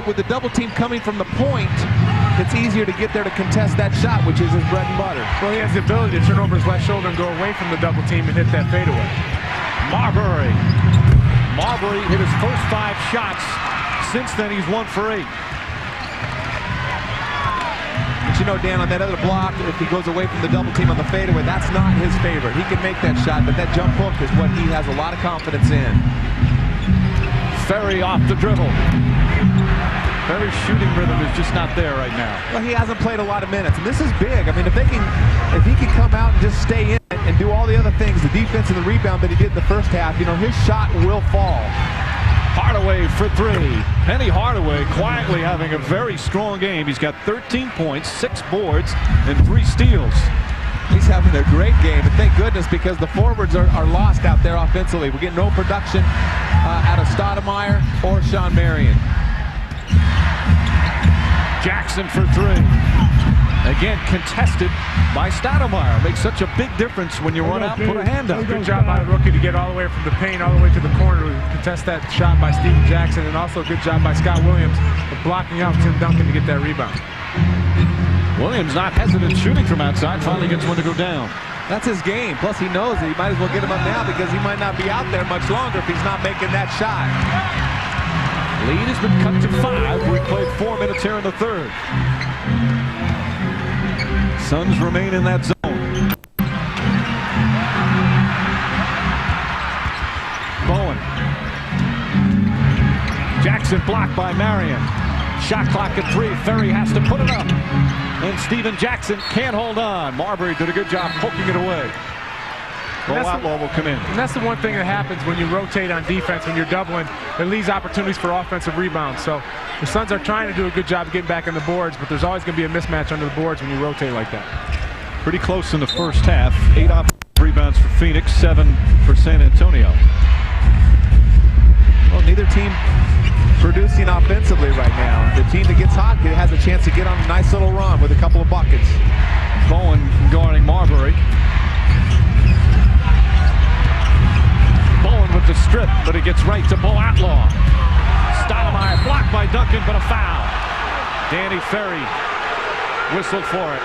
with the double team coming from the point, it's easier to get there to contest that shot, which is his bread and butter. Well, he has the ability to turn over his left shoulder and go away from the double team and hit that fadeaway. Marbury hit his first 5 shots. Since then, he's 1 for 8. But you know, Dan, on that other block, if he goes away from the double team on the fadeaway, that's not his favorite. He can make that shot, but that jump hook is what he has a lot of confidence in. Ferry off the dribble. Ferry's shooting rhythm is just not there right now. Well, he hasn't played a lot of minutes, and this is big. I mean, if he can come out and just stay in and do all the other things, the defense and the rebound that he did in the first half, you know, his shot will fall. Hardaway for 3. Penny Hardaway quietly having a very strong game. He's got 13 points, 6 boards, and 3 steals. He's having a great game, and thank goodness, because the forwards are lost out there offensively. We're getting no production out of Stoudemire or Sean Marion. Jackson for 3. Again, contested by Stoudemire. Makes such a big difference when you run out and put a hand up. Good job by the rookie to get all the way from the paint all the way to the corner to contest that shot by Steven Jackson, and also a good job by Scott Williams of blocking out Tim Duncan to get that rebound. Williams not hesitant shooting from outside. Finally gets one to go down. That's his game. Plus, he knows that he might as well get him up now because he might not be out there much longer if he's not making that shot. Lead has been cut to 5. We've played 4 minutes here in the third. Suns remain in that zone. Bowen. Jackson blocked by Marion. Shot clock at 3. Ferry has to put it up. And Steven Jackson can't hold on. Marbury did a good job poking it away. Outlaw will come in. And that's the one thing that happens when you rotate on defense, when you're doubling. It leaves opportunities for offensive rebounds. So the Suns are trying to do a good job of getting back on the boards, but there's always going to be a mismatch under the boards when you rotate like that. Pretty close in the first half. 8 offensive rebounds for Phoenix, 7 for San Antonio. Well, neither team producing offensively right now. The team that gets hot has a chance to get on a nice little run with a couple of buckets. Bowen guarding Marbury. towards the strip, but it gets right to Bo Outlaw. Stoudemire blocked by Duncan, but a foul. Danny Ferry whistled for it.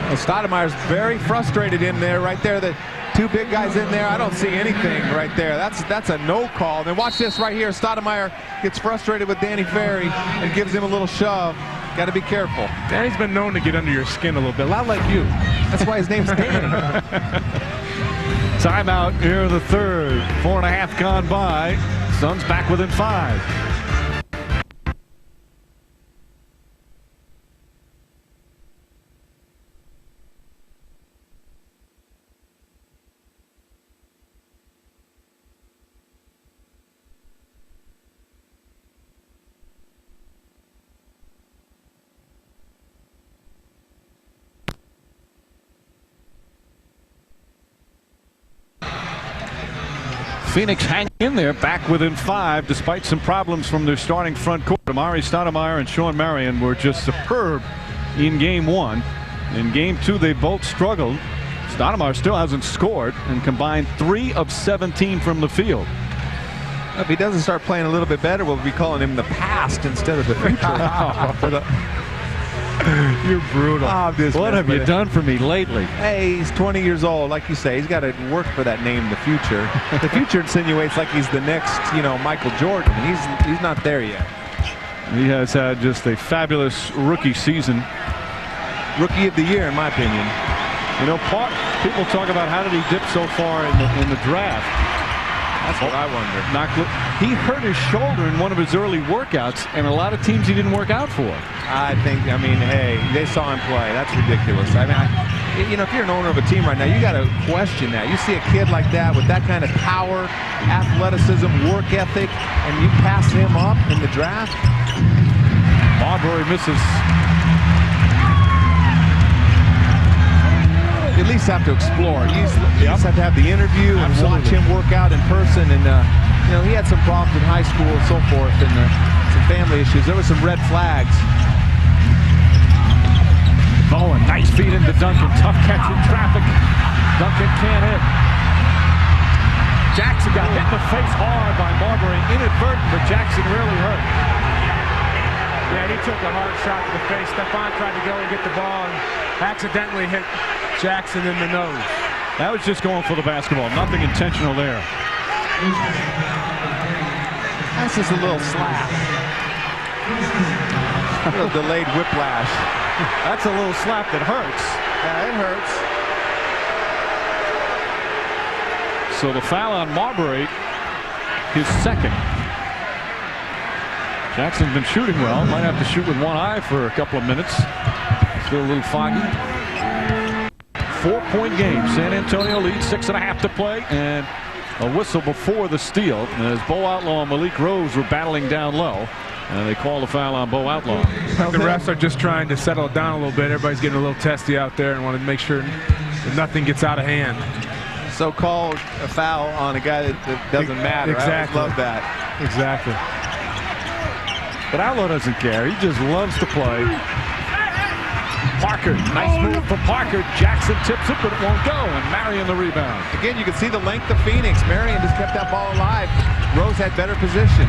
Well, Stoudemire's very frustrated in there, right there. The two big guys in there. I don't see anything right there. That's a no call. Then watch this right here. Stoudemire gets frustrated with Danny Ferry and gives him a little shove. Got to be careful. Danny's been known to get under your skin a little bit, a lot like you. That's why his name's Danny. Timeout here in the third. 4.5 gone by. Suns back within 5. Phoenix hang in there, back within 5, despite some problems from their starting front court. Amari Stoudemire and Sean Marion were just superb in Game 1. In Game 2, they both struggled. Stoudemire still hasn't scored and combined 3 of 17 from the field. If he doesn't start playing a little bit better, we'll be calling him the past instead of the future. You're brutal. What have you done for me lately? Hey, he's 20 years old. Like you say, he's got to work for that name, the future. The future insinuates like he's the next, Michael Jordan. He's not there yet. He has had just a fabulous rookie season. Rookie of the year, in my opinion. People talk about how did he dip so far in the draft. That's what I wonder. He hurt his shoulder in one of his early workouts, and a lot of teams he didn't work out for. Hey, they saw him play. That's ridiculous. If you're an owner of a team right now, you got to question that. You see a kid like that with that kind of power, athleticism, work ethic, and you pass him up in the draft. Marbury misses. You at least have to explore. You just have to have the interview and watch him work out in person. And he had some problems in high school and so forth, and some family issues. There were some red flags. Bowen, nice feed into Duncan. Tough catch in traffic. Duncan can't hit. Jackson got hit in the face hard by Marbury. Inadvertent, but Jackson really hurt. Yeah, he took a hard shot to the face. Stephon tried to go and get the ball and accidentally hit Jackson in the nose. That was just going for the basketball. Nothing intentional there. That's just a little slap. A little delayed whiplash. That's a little slap that hurts. Yeah, it hurts. So the foul on Marbury, his second. Jackson's been shooting well. Might have to shoot with one eye for a couple of minutes. Still a little foggy. 4-point game. San Antonio leads 6.5 to play, and a whistle before the steal as Bo Outlaw and Malik Rose were battling down low, and they call the foul on Bo Outlaw. The refs are just trying to settle it down a little bit. Everybody's getting a little testy out there and want to make sure that nothing gets out of hand. So call a foul on a guy that doesn't matter. Exactly. I love that. Exactly. But Outlaw doesn't care. He just loves to play. Parker, nice move from Parker. Jackson tips it, but it won't go, and Marion the rebound. Again, you can see the length of Phoenix. Marion just kept that ball alive. Rose had better position.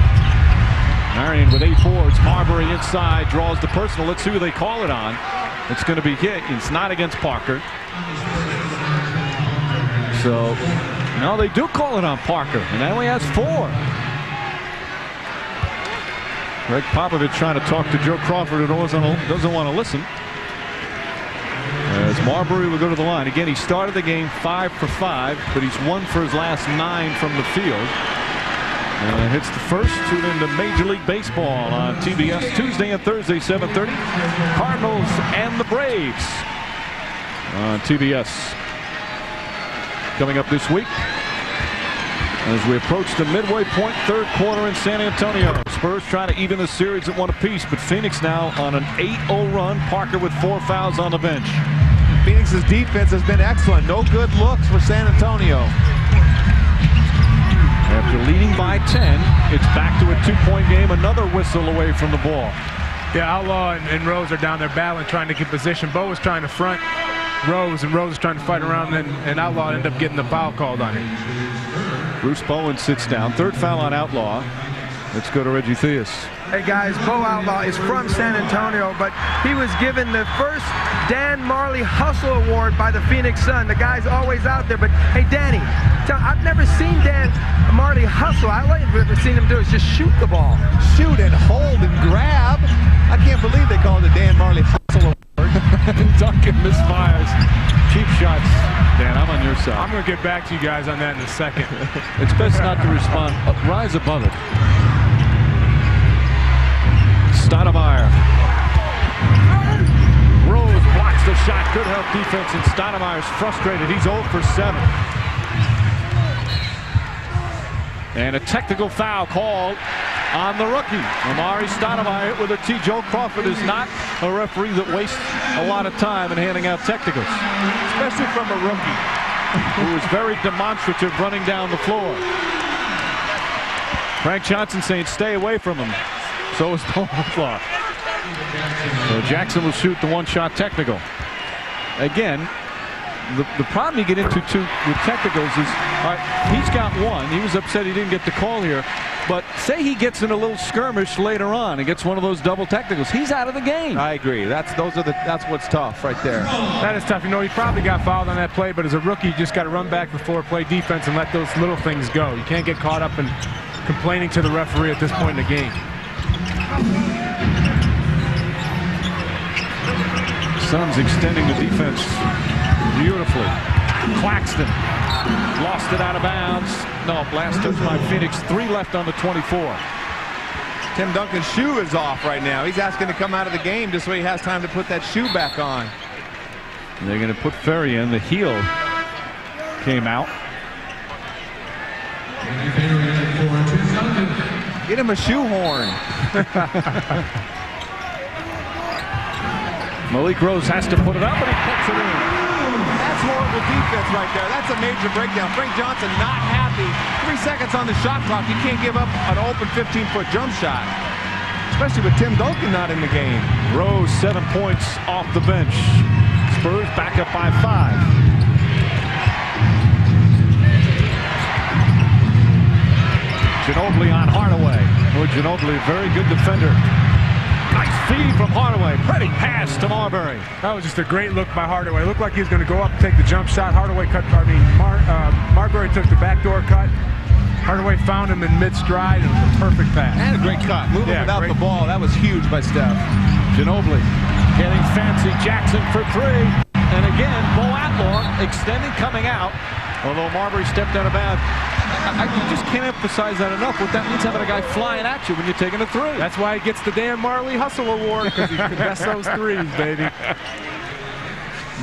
Marion with 8 boards. Marbury inside, draws the personal. Let's see who they call it on. It's going to be hit. It's not against Parker. So, no, they do call it on Parker, and that only has 4. Greg Popovich trying to talk to Joe Crawford, who doesn't want to listen. As Marbury will go to the line. Again, he started the game 5 for 5, but he's 1 for his last 9 from the field. And hits the first. Tune into Major League Baseball on TBS Tuesday and Thursday, 7:30. Cardinals and the Braves on TBS. Coming up this week, as we approach the midway point, third quarter in San Antonio. Spurs trying to even the series at 1 apiece, but Phoenix now on an 8-0 run. Parker with 4 fouls on the bench. Phoenix's defense has been excellent. No good looks for San Antonio. After leading by 10, it's back to a 2-point game. Another whistle away from the ball. Yeah, Outlaw and Rose are down there battling, trying to get position. Bo was trying to front Rose, and Rose is trying to fight around, and Outlaw ended up getting the foul called on him. Bruce Bowen sits down. Third foul on Outlaw. Let's go to Reggie Theus. Hey guys, Bo Outlaw is from San Antonio, but he was given the first Dan Marley Hustle Award by the Phoenix Sun. The guy's always out there, but hey Danny, I've never seen Dan Marley hustle. All I've ever seen him do is just shoot the ball. Shoot and hold and grab. I can't believe they called it Dan Marley Hustle Award. Duncan misfires. Cheap shots. Dan, I'm on your side. I'm going to get back to you guys on that in a second. It's best not to respond. Rise above it. Stoudemire. Rose blocks the shot. Good help defense, and Stoudemire's frustrated. He's 0 for 7. And a technical foul called on the rookie. Amari Stoudemire with a T. Joe Crawford is not a referee that wastes a lot of time in handing out technicals, especially from a rookie who is very demonstrative running down the floor. Frank Johnson saying stay away from him. So is Bo Outlaw. So Jackson will shoot the one-shot technical. Again, the problem you get into with technicals is, all right, he's got one. He was upset he didn't get the call here. But say he gets in a little skirmish later on and gets one of those double technicals, he's out of the game. I agree. That's what's tough right there. That is tough. You know, he probably got fouled on that play, but as a rookie, you just got to run back the floor, play defense, and let those little things go. You can't get caught up in complaining to the referee at this point in the game. Suns extending the defense beautifully. Claxton lost it out of bounds. No, last touch by Phoenix. 3 left on the 24. Tim Duncan's shoe is off right now. He's asking to come out of the game just so he has time to put that shoe back on. And they're going to put Ferry in. The heel came out. Get him a shoehorn. Malik Rose has to put it up, and he puts it in. That's horrible defense right there. That's a major breakdown. Frank Johnson not happy. 3 seconds on the shot clock. You can't give up an open 15-foot jump shot, especially with Tim Duncan not in the game. Rose 7 points off the bench. Spurs back up by 5. Ginobili on Hardaway. Well, Ginobili, very good defender. Nice feed from Hardaway. Pretty pass to Marbury. That was just a great look by Hardaway. It looked like he was going to go up and take the jump shot. Hardaway cut. Marbury took the backdoor cut. Hardaway found him in mid-stride, and it was a perfect pass. And a great cut. Moving without the ball. That was huge by Steph. Ginobili getting fancy. Jackson for 3. And again, Bo Outlaw extending, coming out. Although Marbury stepped out of bounds. I just can't emphasize that enough. What that means, having a guy flying at you when you're taking a 3. That's why he gets the Dan Marley Hustle Award, because he contests those 3s, baby.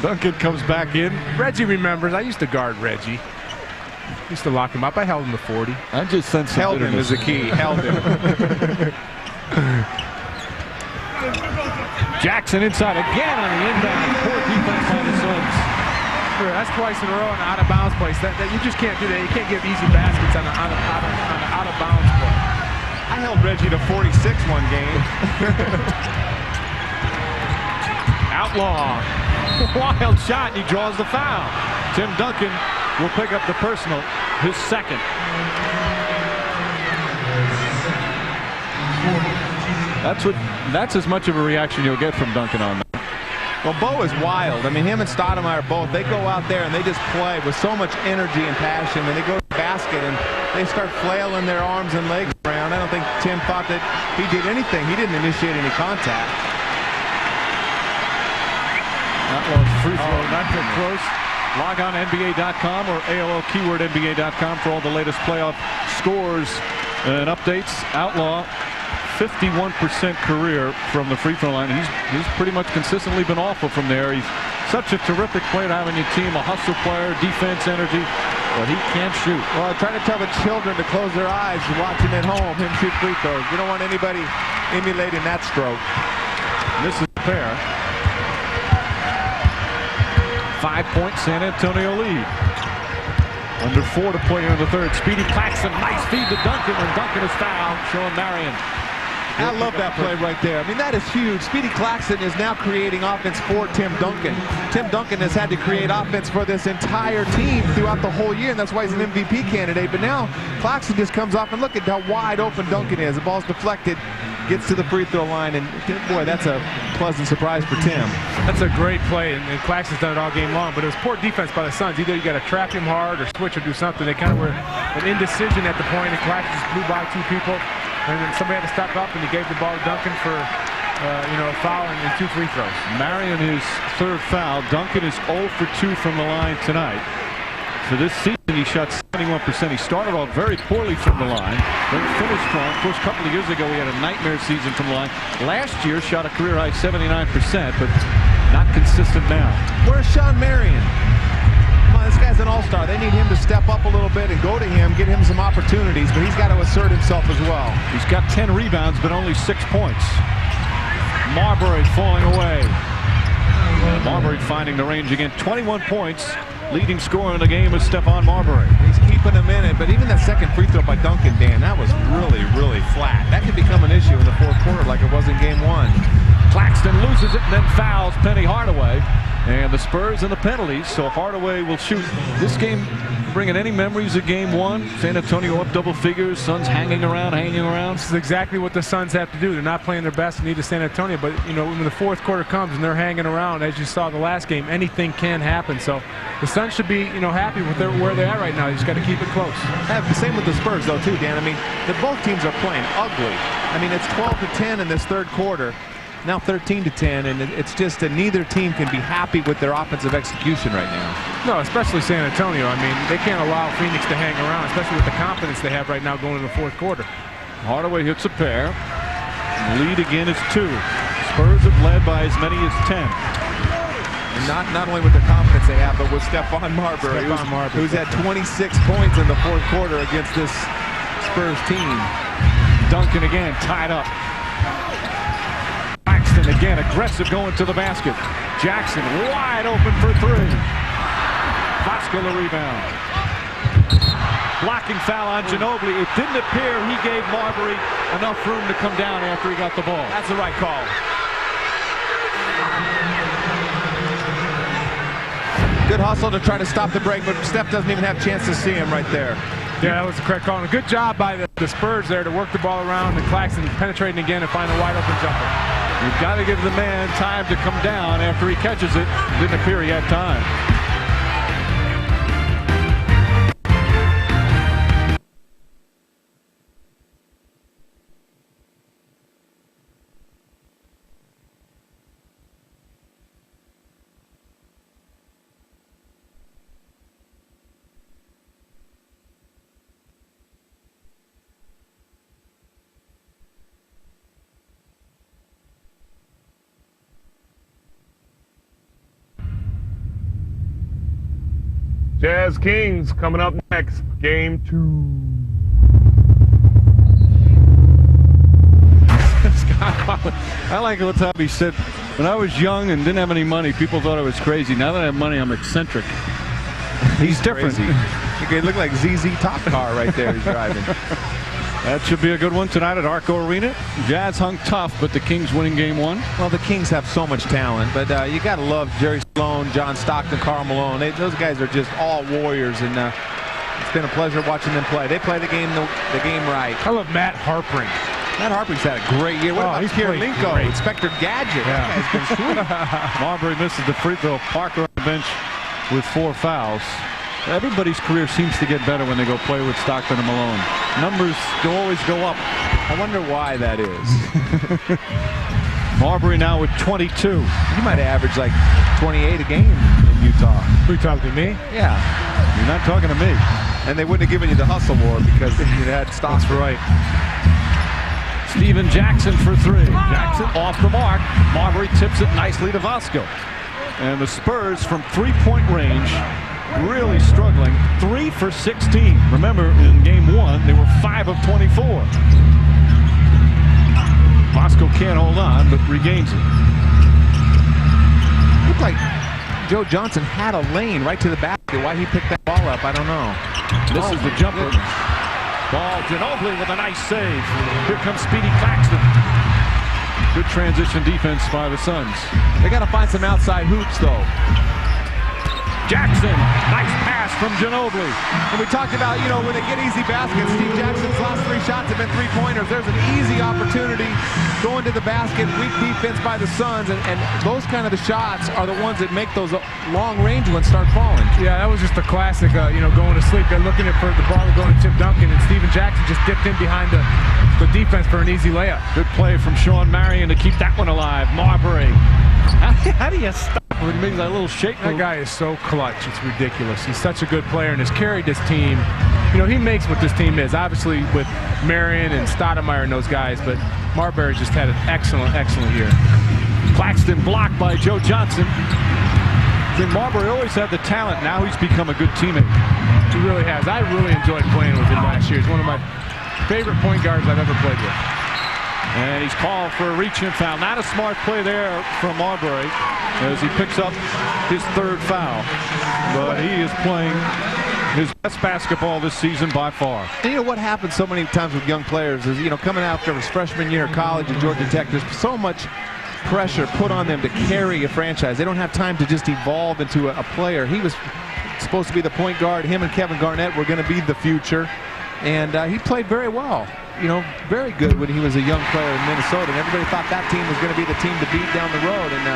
Duncan comes back in. Reggie remembers. I used to guard Reggie. Used to lock him up. I held him to 40. I just sense held him is the key. Held him. Jackson inside again on the inbound. Poor defense by the Suns. That's twice in a row in an out-of-bounds place. That you just can't do that. You can't give easy baskets on an out-of-bounds play. I held Reggie to 46 one game. Outlaw. Wild shot, and he draws the foul. Tim Duncan will pick up the personal, his second. That's as much of a reaction you'll get from Duncan on that. Well, Bo is wild. I mean, him and Stoudemire both, they go out there and they just play with so much energy and passion. And they go to the basket and they start flailing their arms and legs around. I don't think Tim thought that he did anything. He didn't initiate any contact. That was free throw, not too close. Log on to NBA.com or AOL keyword NBA.com for all the latest playoff scores and updates. Outlaw, 51% career from the free throw line. He's pretty much consistently been awful from there. He's such a terrific player to have on your team, a hustle player, defense, energy, but he can't shoot. Well, trying to tell the children to close their eyes watching at home him shoot free throws. You don't want anybody emulating that stroke. This is a pair. 5-point San Antonio lead. Under 4 to play here in the third. Speedy Claxton, nice feed to Duncan, and Duncan is fouled. Sean Marion. I love that play right there. I mean, that is huge. Speedy Claxton is now creating offense for Tim Duncan. Tim Duncan has had to create offense for this entire team throughout the whole year, and that's why he's an MVP candidate. But now Claxton just comes off, and look at how wide open Duncan is. The ball's deflected, gets to the free throw line, and boy, that's a pleasant surprise for Tim. That's a great play, and Claxton's done it all game long, but it was poor defense by the Suns. Either you got to trap him hard or switch or do something. They kind of were an indecision at the point, and Claxton just blew by 2 people, and then somebody had to step up, and he gave the ball to Duncan for a foul and 2 free throws. Marion, his 3rd foul. Duncan is 0 for 2 from the line tonight. For this season, he shot 71%. He started off very poorly from the line, then finished strong. Of course, a couple of years ago, he had a nightmare season from the line. Last year, shot a career-high 79%, but not consistent now. Where's Sean Marion? Come on, this guy's an all-star. They need him to step up a little bit and go to him, get him some opportunities, but he's got to assert himself as well. He's got 10 rebounds, but only 6 points. Marbury falling away. Marbury finding the range again. 21 points. Leading scorer in the game is Stephon Marbury. He's keeping him in it, but even that second free throw by Duncan, Dan, that was really, really flat. That could become an issue in the 4th quarter like it was in game 1. Claxton loses it and then fouls Penny Hardaway. And the Spurs and the penalties, so Hardaway will shoot. This game bringing any memories of game 1? San Antonio up double figures, Suns hanging around. This is exactly what the Suns have to do. They're not playing their best, need to San Antonio, but when the 4th quarter comes and they're hanging around, as you saw the last game, anything can happen. So the Suns should be happy with where they're at right now. You just got to keep it close. Same with the Spurs though too, Dan. I mean, both teams are playing ugly. I mean, it's 12-10 in this 3rd quarter. Now 13-10, and it's just that neither team can be happy with their offensive execution right now. No, especially San Antonio. I mean, they can't allow Phoenix to hang around, especially with the confidence they have right now going into the 4th quarter. Hardaway hits a pair. Lead again is 2. Spurs have led by as many as 10. And not only with the confidence they have, but with Stephon Marbury, who's had 26 points in the 4th quarter against this Spurs team. Duncan again tied up. Claxton again aggressive going to the basket. Jackson wide open for 3. Bosco the rebound. Blocking foul on Ginobili. It didn't appear he gave Marbury enough room to come down after he got the ball. That's the right call. Good hustle to try to stop the break, but Steph doesn't even have a chance to see him right there. Yeah, that was the correct call. And a good job by the Spurs there to work the ball around, and Claxton penetrating again and find a wide open jumper. You've got to give the man time to come down after he catches it. Didn't appear he had time. Jazz Kings coming up next, game 2. I like what Tommy said. When I was young and didn't have any money, people thought I was crazy. Now that I have money, I'm eccentric. He's different. He look like ZZ Top car right there he's driving. That should be a good one tonight at Arco Arena. Jazz hung tough, but the Kings winning game 1. Well, the Kings have so much talent, but you got to love Jerry Sloan, John Stockton, Karl Malone. Those guys are just all warriors, and it's been a pleasure watching them play. They play the game right. I love Matt Harpring. Matt Harpring's had a great year. What about Kirilenko, Inspector Gadget? Yeah. That guy's been sweet. Marbury misses the free throw. Parker on the bench with 4 fouls. Everybody's career seems to get better when they go play with Stockton and Malone. Numbers always go up. I wonder why that is. Marbury now with 22. You might average like 28 a game in Utah. Who you talking to me? Yeah. You're not talking to me. And they wouldn't have given you the hustle war because you had Stockton. That's right. Steven Jackson for 3. Jackson off the mark. Marbury tips it nicely to Vasco. And the Spurs from 3-point range really struggling. 3 for 16. Remember, in game 1, they were 5 of 24. Vasco can't hold on, but regains it. Looked like Joe Johnson had a lane right to the basket. Why he picked that ball up, I don't know. This is the jumper. Ball, Ginobili with a nice save. Here comes Speedy Claxton. Good transition defense by the Suns. They got to find some outside hoops, though. Jackson, nice pass from Ginobili. And we talked about, when they get easy baskets, Steve Jackson's last 3 shots have been 3-pointers. There's an easy opportunity going to the basket, weak defense by the Suns, and those kind of the shots are the ones that make those long-range ones start falling. Yeah, that was just a classic, going to sleep. They're looking for the ball going to Tim Duncan, and Steven Jackson just dipped in behind the defense for an easy layup. Good play from Sean Marion to keep that one alive. Marbury. How do you stop when he makes that little shake? That guy is so clutch. It's ridiculous. He's such a good player and has carried this team. He makes what this team is. Obviously with Marion and Stoudemire and those guys, but Marbury just had an excellent, excellent year. Claxton blocked by Joe Johnson. Marbury always had the talent. Now he's become a good teammate. He really has. I really enjoyed playing with him last year. He's one of my favorite point guards I've ever played with. And he's called for a reach-in foul. Not a smart play there from Marbury as he picks up his 3rd foul. But he is playing his best basketball this season by far. And what happens so many times with young players is, coming out after his freshman year of college at Georgia Tech, there's so much pressure put on them to carry a franchise. They don't have time to just evolve into a player. He was supposed to be the point guard. Him and Kevin Garnett were going to be the future. And he played very well. Very good when he was a young player in Minnesota, and everybody thought that team was going to be the team to beat down the road, and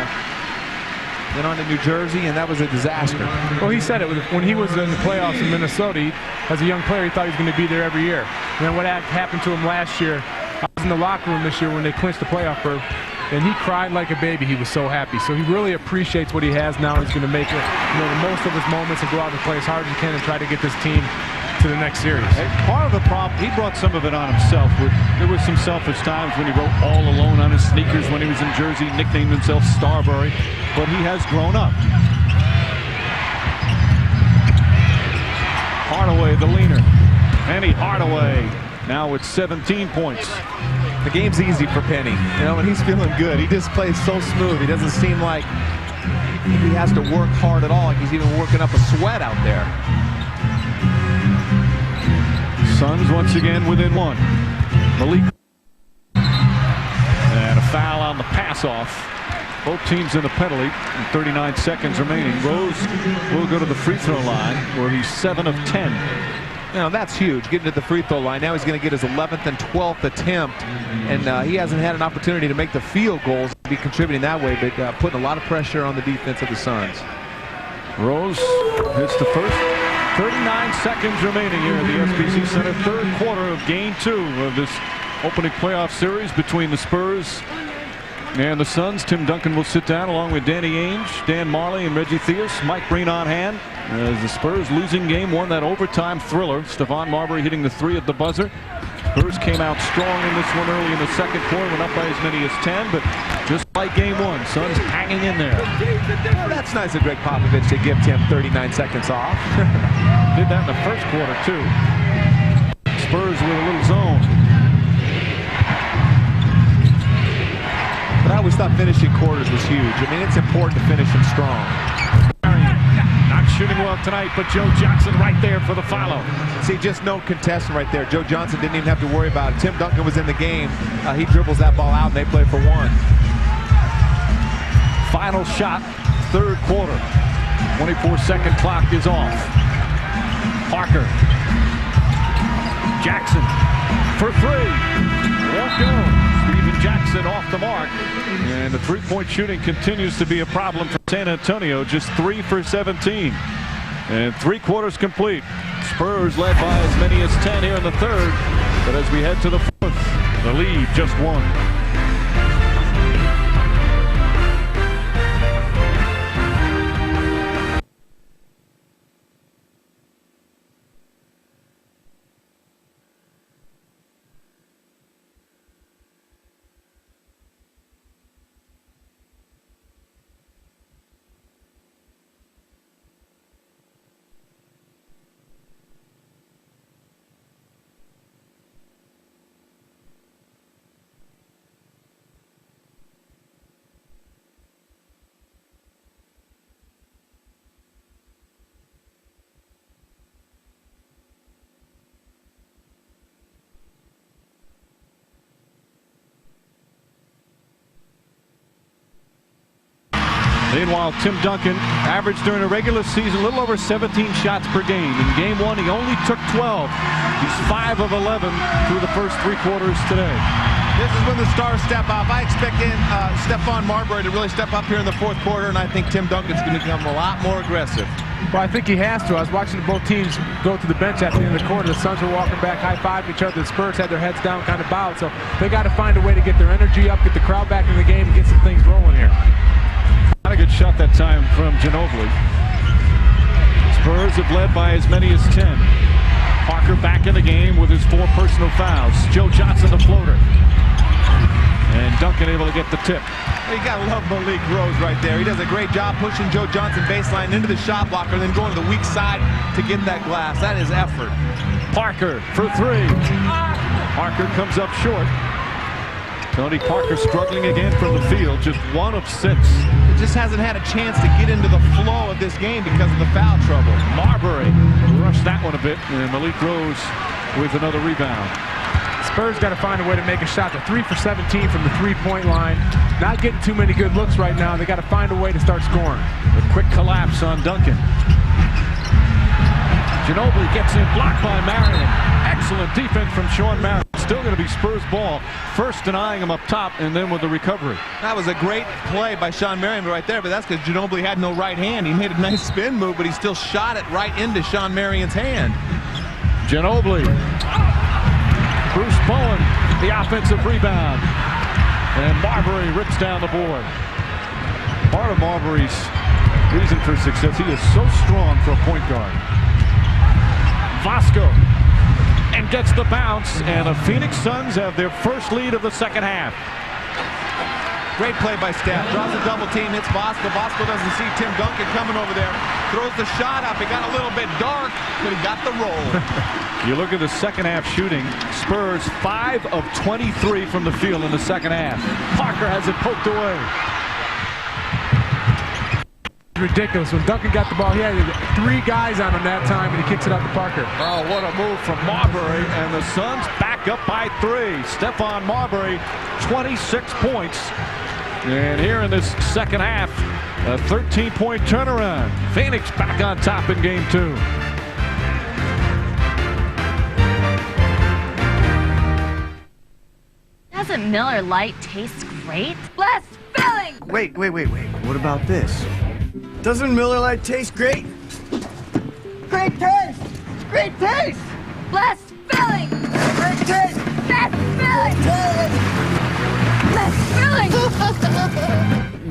went on to New Jersey, and that was a disaster. Well, he said it when he was in the playoffs in Minnesota. As a young player, he thought he was going to be there every year. And then what happened to him last year, I was in the locker room this year when they clinched the playoff berth, and he cried like a baby. He was so happy. So he really appreciates what he has now. He's going to make it, the most of his moments and go out and play as hard as he can and try to get this team to the next series. Part of the problem, he brought some of it on himself. There was some selfish times when he wrote All Alone on his sneakers when he was in Jersey, nicknamed himself Starbury, but he has grown up. Hardaway, the leaner. Penny Hardaway now with 17 points. The game's easy for Penny. And he's feeling good. He just plays so smooth. He doesn't seem like he has to work hard at all. Like he's even working up a sweat out there. Suns once again within 1. Malik. And a foul on the pass off. Both teams in a penalty. 39 seconds remaining. Rose will go to the free throw line where he's 7 of 10. That's huge. Getting to the free throw line. Now he's going to get his 11th and 12th attempt. And he hasn't had an opportunity to make the field goals, be contributing that way, but putting a lot of pressure on the defense of the Suns. Rose hits the first. 39 seconds remaining here at the SBC Center. 3rd quarter of Game 2 of this opening playoff series between the Spurs and the Suns. Tim Duncan will sit down along with Danny Ainge, Dan Marley, and Reggie Theus. Mike Breen on hand as the Spurs losing game 1, that overtime thriller. Stephon Marbury hitting the 3 at the buzzer. Spurs came out strong in this one early in the 2nd quarter, went up by as many as 10, but just like Game 1, Suns hanging in there. Well, that's nice of Greg Popovich to give Tim 39 seconds off. Did that in the 1st quarter, too. Spurs with a little zone. But I always thought finishing quarters was huge. I mean, it's important to finish them strong. Not shooting well tonight, but Joe Johnson right there for the follow. See, just no contestant right there. Joe Johnson didn't even have to worry about it. Tim Duncan was in the game. He dribbles that ball out, and they play for 1. Final shot, 3rd quarter. 24-second clock is off. Parker. Jackson for 3. Won't go. Steven Jackson off the mark. And the 3-point shooting continues to be a problem for San Antonio. Just 3 for 17. And 3 quarters complete. Spurs led by as many as 10 here in the 3rd. But as we head to the 4th, the lead just 1. Meanwhile, Tim Duncan averaged during a regular season a little over 17 shots per game. In game 1, he only took 12. He's 5 of 11 through the first 3 quarters today. This is when the stars step up. I expect Stephon Marbury to really step up here in the 4th quarter, and I think Tim Duncan's going to become a lot more aggressive. Well, I think he has to. I was watching both teams go to the bench at the end of the quarter. The Suns were walking back, high-fiving each other. The Spurs had their heads down, kind of bowed. So they got to find a way to get their energy up, get the crowd back in the game, and get some things rolling here. Not a good shot that time from Ginobili. Spurs have led by as many as 10. Parker back in the game with his 4 personal fouls. Joe Johnson, the floater. And Duncan able to get the tip. You got to love Malik Rose right there. He does a great job pushing Joe Johnson baseline into the shot blocker, then going to the weak side to get that glass. That is effort. Parker for 3. Parker comes up short. Tony Parker struggling again from the field, just 1 of 6. He just hasn't had a chance to get into the flow of this game because of the foul trouble. Marbury rushed that one a bit, and Malik Rose with another rebound. Spurs got to find a way to make a shot. They're 3 for 17 from the 3-point line. Not getting too many good looks right now. They got to find a way to start scoring. A quick collapse on Duncan. Ginobili gets in, blocked by Marion. Excellent defense from Sean Marion. Still going to be Spurs ball. First denying him up top, and then with the recovery. That was a great play by Sean Marion right there, but that's because Ginobili had no right hand. He made a nice spin move, but he still shot it right into Sean Marion's hand. Ginobili. Bruce Bowen, the offensive rebound. And Marbury rips down the board. Part of Marbury's reason for success, he is so strong for a point guard. Vasco. And gets the bounce, and the Phoenix Suns have their first lead of the second half. Great play by Steph. Draws a double team, hits Vasco. Vasco doesn't see Tim Duncan coming over there. Throws the shot up. It got a little bit dark, but he got the roll. You look at the second half shooting. Spurs 5 of 23 from the field in the second half. Parker has it poked away. Ridiculous. When Duncan got the ball, he had 3 guys on him that time, and he kicks it out to Parker. Oh, what a move from Marbury, and the Suns back up by 3. Stephon Marbury, 26 points. And here in this second half, a 13-point turnaround. Phoenix back on top in game 2. Doesn't Miller Lite taste great? Blessed filling! Wait. What about this? Doesn't Miller Lite taste great? Great taste! Great taste! Blessed filling! Great taste! Best filling! Best filling!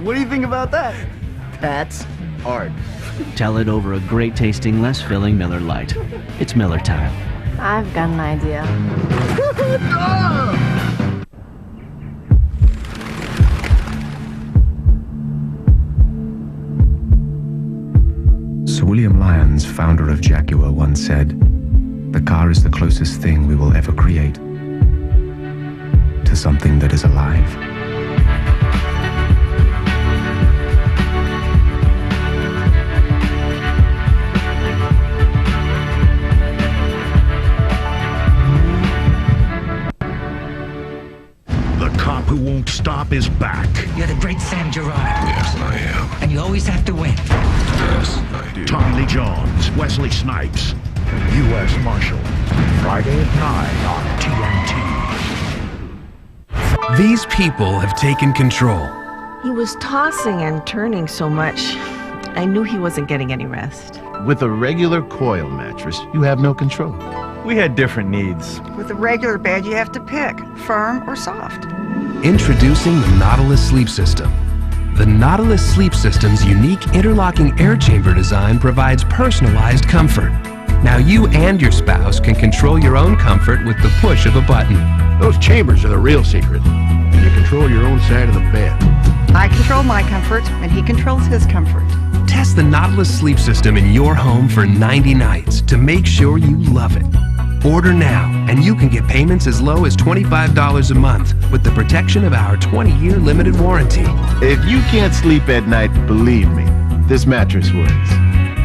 What do you think about that? That's art. Tell it over a great tasting, less filling Miller Lite. It's Miller time. I've got an idea. Sir William Lyons, founder of Jaguar, once said, "The car is the closest thing we will ever create to something that is alive." The cop who won't stop is back. You're the great Sam Gerard. Yes, I am. And you always have to win. Yes, I do. Tommy Lee Jones, Wesley Snipes, U.S. Marshal. Friday at 9 on TNT. These people have taken control. He was tossing and turning so much, I knew he wasn't getting any rest. With a regular coil mattress, you have no control. We had different needs. With a regular bed, you have to pick, firm or soft. Introducing the Nautilus Sleep System. The Nautilus Sleep System's unique interlocking air chamber design provides personalized comfort. Now you and your spouse can control your own comfort with the push of a button. Those chambers are the real secret. You control your own side of the bed. I control my comfort, and he controls his comfort. Test the Nautilus Sleep System in your home for 90 nights to make sure you love it. Order now, and you can get payments as low as $25 a month with the protection of our 20-year limited warranty. If you can't sleep at night, believe me, this mattress works.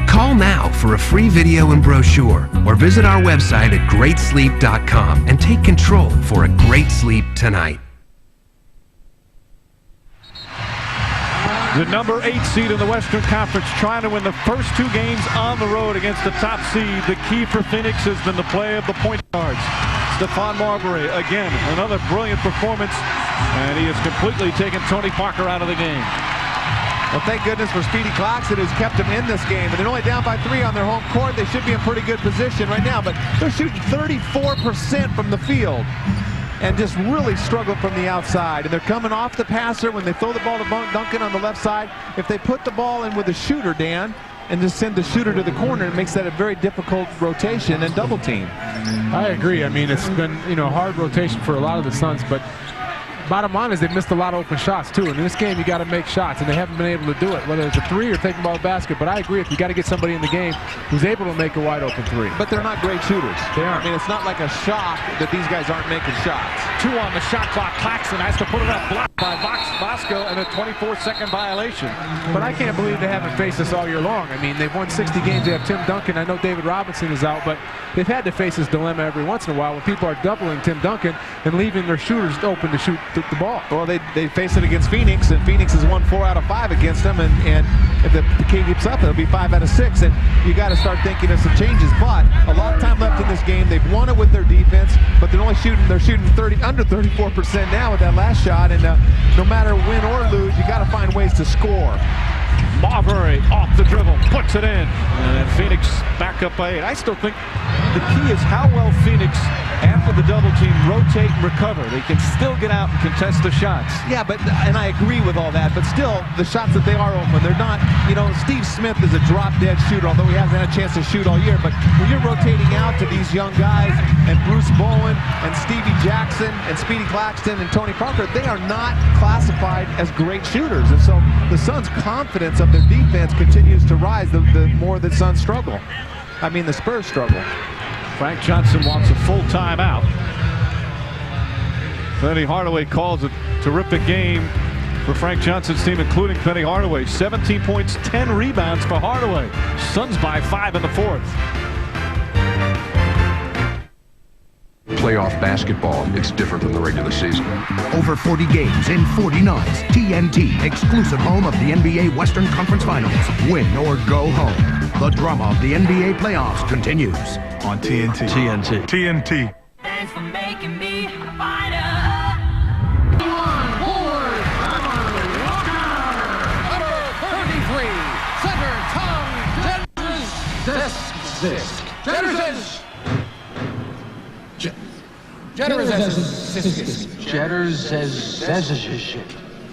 Call now for a free video and brochure, or visit our website at greatsleep.com and take control for a great sleep tonight. The number 8 seed in the Western Conference trying to win the first 2 games on the road against the top seed. The key for Phoenix has been the play of the point guards. Stephon Marbury, again, another brilliant performance, and he has completely taken Tony Parker out of the game. Well, thank goodness for Speedy Claxton, who's kept him in this game. And they're only down by 3 on their home court. They should be in pretty good position right now, but they're shooting 34% from the field and just really struggle from the outside. And they're coming off the passer when they throw the ball to Duncan on the left side. If they put the ball in with a shooter, Dan, and just send the shooter to the corner, it makes that a very difficult rotation and double team. I agree. I mean, it's been, hard rotation for a lot of the Suns, but bottom line is they've missed a lot of open shots too. In this game, you got to make shots, and they haven't been able to do it, whether it's a 3 or taking the ball to the basket. But I agree, if you got to get somebody in the game who's able to make a wide open 3. But they're not great shooters. They aren't. I mean, it's not like a shock that these guys aren't making shots. 2 on the shot clock. Claxton has to put it up, blocked by Bosco, and a 24-second violation. But I can't believe they haven't faced this all year long. I mean, they've won 60 games. They have Tim Duncan. I know David Robinson is out, but they've had to face this dilemma every once in a while when people are doubling Tim Duncan and leaving their shooters open to shoot the ball. Well, they face it against Phoenix, and Phoenix has won 4 out of 5 against them, and if the key keeps up, it'll be 5 out of 6, and you got to start thinking of some changes. But a lot of time left in this game. They've won it with their defense, but they're shooting under 34% now with that last shot, and no matter win or lose, you got to find ways to score. Marbury off the dribble, puts it in, and Phoenix back up by 8. I still think the key is how well Phoenix, after the double team, rotate and recover. They can still get out and contest the shots. Yeah, and I agree with all that, but still, the shots that they are open, they're not, Steve Smith is a drop-dead shooter, although he hasn't had a chance to shoot all year, but when you're rotating out to these young guys, and Bruce Bowen, and Stevie Jackson, and Speedy Claxton, and Tony Parker, they are not classified as great shooters, and so the Suns' confidence of their defense continues to rise the more the Suns struggle. I mean, the Spurs struggle. Frank Johnson wants a full timeout. Penny Hardaway calls a terrific game for Frank Johnson's team, including Penny Hardaway. 17 points, 10 rebounds for Hardaway. Suns by 5 in the 4th. Playoff basketball, it's different than the regular season. Over 40 games in 40 nights. TNT, exclusive home of the NBA Western Conference Finals. Win or go home. The drama of the NBA playoffs continues. On TNT. TNT. Thanks for making me a fighter.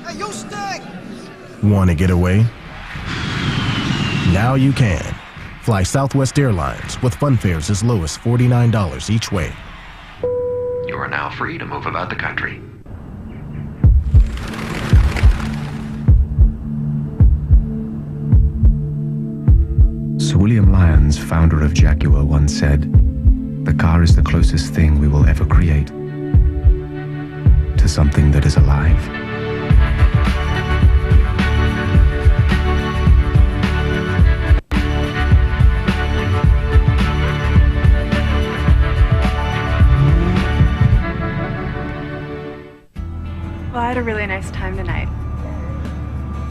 Hey, you stink! Want to get away? Now you can. Fly Southwest Airlines with fun fares as low as $49 each way. You are now free to move about the country. Sir William Lyons, founder of Jaguar, once said, "The car is the closest thing we will ever create to something that is alive." Well, I had a really nice time tonight.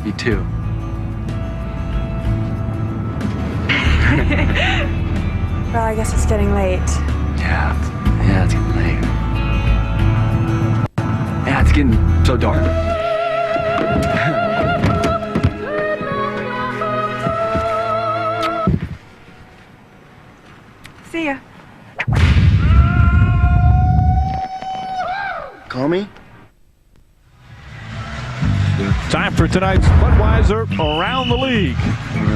Me too. Well, I guess it's getting late. Yeah, it's getting late. Yeah, it's getting so dark. See ya. Call me? Time for tonight's Budweiser Around the League.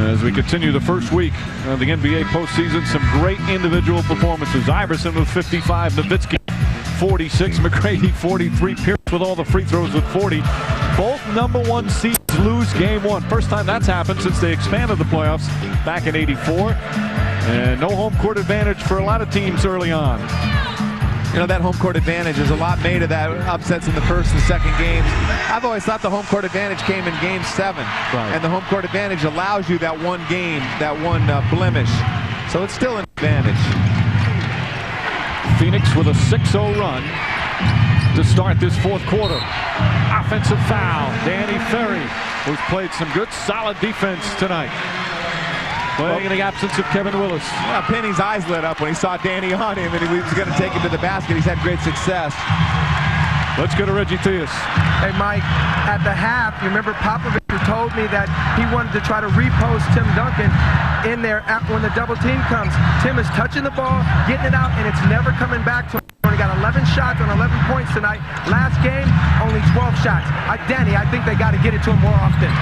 As we continue the first week of the NBA postseason, some great individual performances. Iverson with 55, Nowitzki 46, McGrady 43, Pierce with all the free throws with 40. Both #1 seeds lose game 1. First time that's happened since they expanded the playoffs back in '84. And no home court advantage for a lot of teams early on. That home court advantage is a lot made of that upsets in the first and second games. I've always thought the home court advantage came in game 7. Right. And the home court advantage allows you that one game, that one blemish. So it's still an advantage. Phoenix with a 6-0 run. to start this fourth quarter. Offensive foul. Danny Ferry, who's played some good, solid defense tonight. Playing in the absence of Kevin Willis. Yeah, Penny's eyes lit up when he saw Danny on him, and he was going to take him to the basket. He's had great success. Let's go to Reggie Theus. Hey, Mike, at the half, you remember Popovich told me that he wanted to try to repost Tim Duncan in there when the double team comes. Tim is touching the ball, getting it out, and it's never coming back to him. He got 11 shots on 11 points tonight. Last game, only 12 shots. Danny, I think they got to get it to him more often.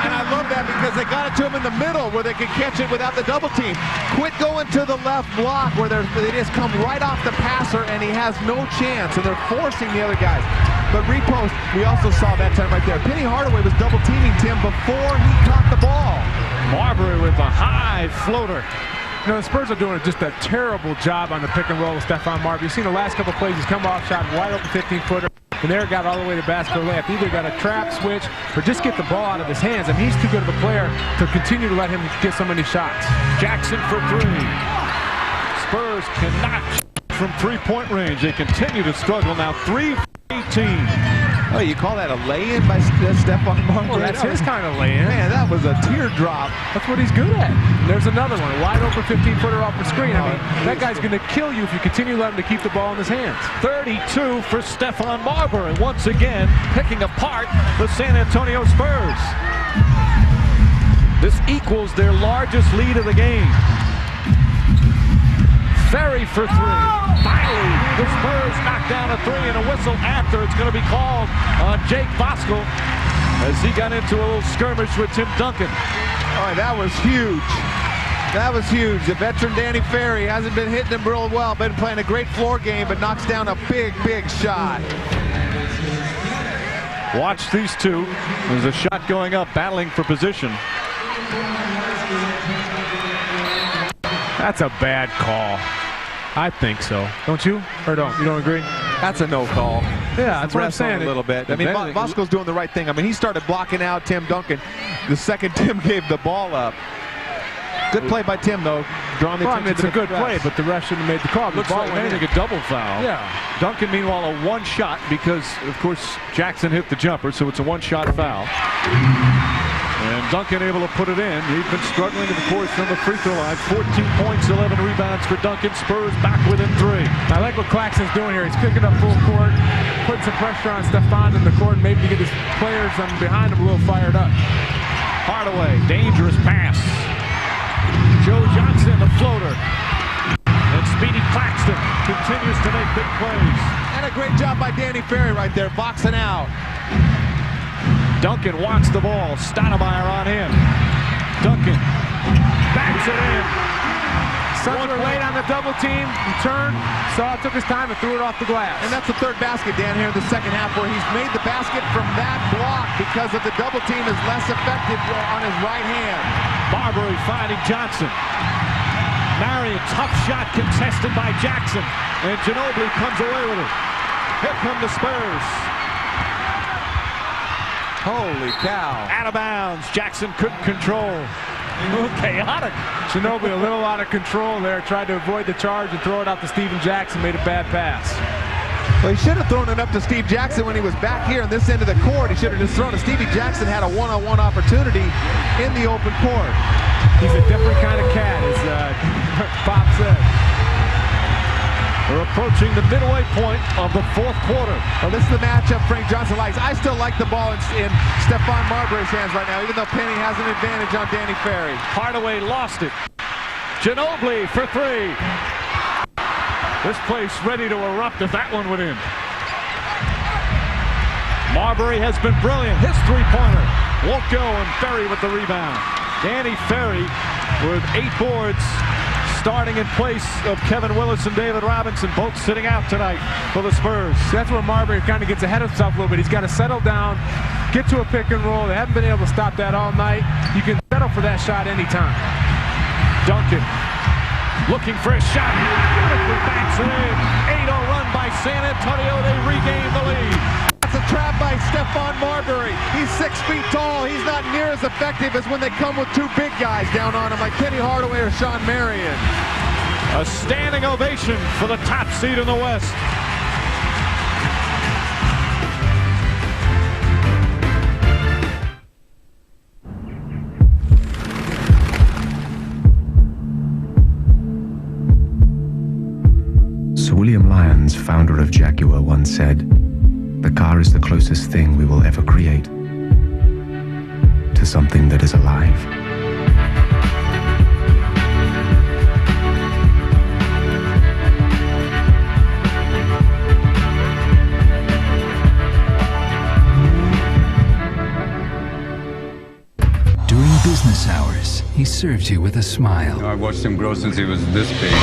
And I love that because they got it to him in the middle where they could catch it without the double team. Quit going to the left block where they just come right off the passer and he has no chance, and they're forcing the other guys. But repost, we also saw that time right there. Penny Hardaway was double teaming Tim before he caught the ball. Marbury with a high floater. You know, the Spurs are doing just a terrible job on the pick and roll with Stephon Marbury. You've seen the last couple plays, he's come off shot, wide open 15-footer. And there got all the way to basket layup. Either got a trap switch or just get the ball out of his hands. I mean, he's too good of a player to continue to let him get so many shots. Jackson for three. Spurs cannot shoot from three-point range. They continue to struggle now. 3 for 18. Oh, you call that a lay-in by Stephon Marbury? Well, that's his kind of lay-in. Man, that was a teardrop. That's what he's good at. And there's another one, a wide open 15-footer off the screen. I mean, that guy's going to kill you if you continue to let him to keep the ball in his hands. 32 for Stephon Marbury. Once again, picking apart the San Antonio Spurs. This equals their largest lead of the game. Ferry for three. Finally, the Spurs knock down a three and a whistle after. It's going to be called on Jake Bosco as he got into a little skirmish with Tim Duncan. Oh, that was huge. That was huge. The veteran Danny Ferry hasn't been hitting him real well, been playing a great floor game, but knocks down a big, big shot. Watch these two. There's a shot going up, battling for position. That's a bad call. I think so. Don't you? Or don't? You don't agree? That's a no call. Yeah, that's what I'm saying. A little bit. I mean, Bosco's doing the right thing. I mean, he started blocking out Tim Duncan the second Tim gave the ball up. Good play by Tim, though. Drawing the attention. It's a good play, but the ref shouldn't have made the call. Looks like anything a double foul. Yeah. Duncan, meanwhile, a one shot because, of course, Jackson hit the jumper, so it's a one-shot foul. And Duncan able to put it in. He's been struggling, of course, from the free throw line. 14 points, 11 rebounds for Duncan. Spurs back within 3. I like what Claxton's doing here. He's picking up full court, putting some pressure on Stephon in the court, and maybe to get his players behind him a little fired up. Hardaway, dangerous pass. Joe Johnson, the floater. And Speedy Claxton continues to make big plays. And a great job by Danny Ferry right there, boxing out. Duncan wants the ball. Stoudemire on him. Duncan backs it in. Suns were late on the double team. He turned, saw it, took his time, and threw it off the glass. And that's the third basket, Dan, here in the second half, where he's made the basket from that block because of the double team is less effective on his right hand. Marbury finding Johnson. Marion, tough shot contested by Jackson. And Ginobili comes away with it. Here come the Spurs. Holy cow. Out of bounds. Jackson couldn't control. Chaotic. Ginobili a little out of control there. Tried to avoid the charge and throw it out to Steven Jackson. Made a bad pass. Well, he should have thrown it up to Steve Jackson when he was back here on this end of the court. He should have just thrown it. Stevie Jackson had a one-on-one opportunity in the open court. He's a different kind of cat, as Pop said. We're approaching the midway point of the fourth quarter. Well, this is the matchup Frank Johnson likes. I still like the ball in Stephon Marbury's hands right now, even though Penny has an advantage on Danny Ferry. Hardaway lost it. Ginobili for 3. This place ready to erupt if that one went in. Marbury has been brilliant. His three-pointer won't go, and Ferry with the rebound. Danny Ferry with 8 boards, starting in place of Kevin Willis and David Robinson, both sitting out tonight for the Spurs. That's where Marbury kind of gets ahead of himself a little bit. He's got to settle down, get to a pick and roll. They haven't been able to stop that all night. You can settle for that shot anytime. Duncan looking for a shot. Beautifully backs it in. 8-0 run by San Antonio. They regain the lead. That's a trap by Stephon Marbury. He's 6 feet tall. He's not near as effective as when they come with 2 big guys down on him like Penny Hardaway or Sean Marion. A standing ovation for the top seed in the West. Sir William Lyons, founder of Jaguar, once said, "The car is the closest thing we will ever create to something that is alive." During business hours, he served you with a smile. I watched him grow since he was this big.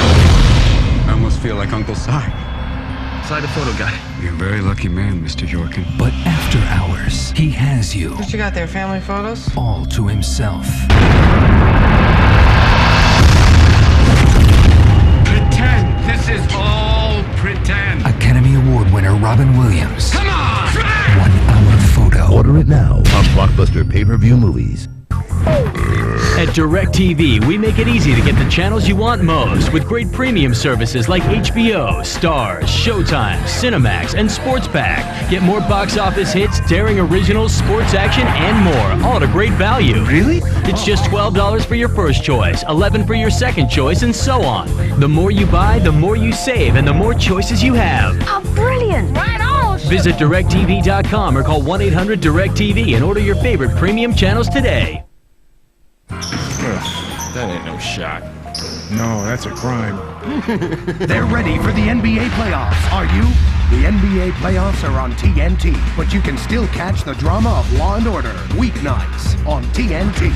I almost feel like Uncle Si. Side the photo guy. You're a very lucky man, Mr. Yorkin. But after hours, he has you. What you got there, family photos? All to himself. Pretend! This is all pretend! Academy Award winner Robin Williams. Come on! 1 hour photo. Order it now on Blockbuster Pay-Per-View Movies. At DirecTV, we make it easy to get the channels you want most with great premium services like HBO, Stars, Showtime, Cinemax, and Sports Pack. Get more box office hits, daring originals, sports action, and more, all at a great value. Really? It's just $12 for your first choice, $11 for your second choice, and so on. The more you buy, the more you save, and the more choices you have. Oh, brilliant! Right on! Visit DirecTV.com or call 1-800-DirecTV and order your favorite premium channels today. That ain't no shot. No, that's a crime. They're ready for the NBA playoffs, are you? The NBA playoffs are on TNT, but you can still catch the drama of Law & Order weeknights on TNT.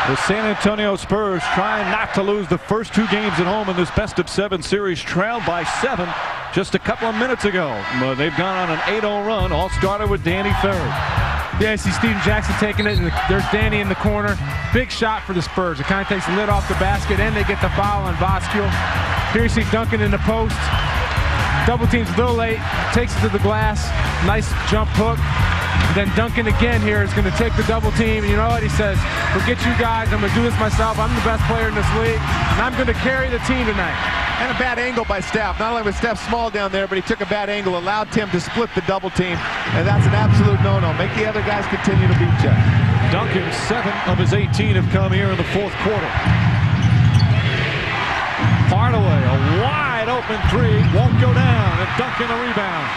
The San Antonio Spurs trying not to lose the first 2 games at home in this best-of-7 series, trailed by 7 just a couple of minutes ago. But they've gone on an 8-0 run, all started with Danny Ferry. Yeah, I see Steven Jackson taking it, and there's Danny in the corner. Big shot for the Spurs. It kind of takes the lid off the basket, and they get the foul on Voskuil. Here you see Duncan in the post. Double team's a little late, takes it to the glass. Nice jump hook. And then Duncan again here is going to take the double team. And you know what? He says, forget you guys. I'm going to do this myself. I'm the best player in this league, and I'm going to carry the team tonight. And a bad angle by Steph. Not only was Steph small down there, but he took a bad angle, allowed Tim to split the double team. And that's an absolute no-no. Make the other guys continue to beat you. Duncan, 7 of his 18 have come here in the 4th quarter. Hardaway, a wide open 3, won't go down, and Duncan a rebound.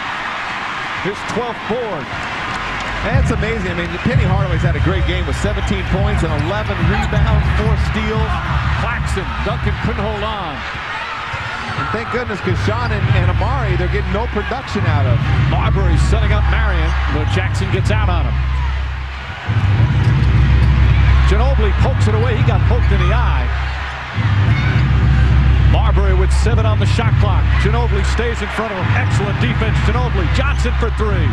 His 12th board. That's amazing. I mean, Penny Hardaway's had a great game with 17 points and 11 rebounds, 4 steals. Claxton, Duncan couldn't hold on. And thank goodness, because Sean and Amari, they're getting no production out of. Marbury setting up Marion, but Jackson gets out on him. Ginobili pokes it away. He got poked in the eye. Marbury with 7 on the shot clock. Ginobili stays in front of him. Excellent defense. Ginobili, Johnson for 3.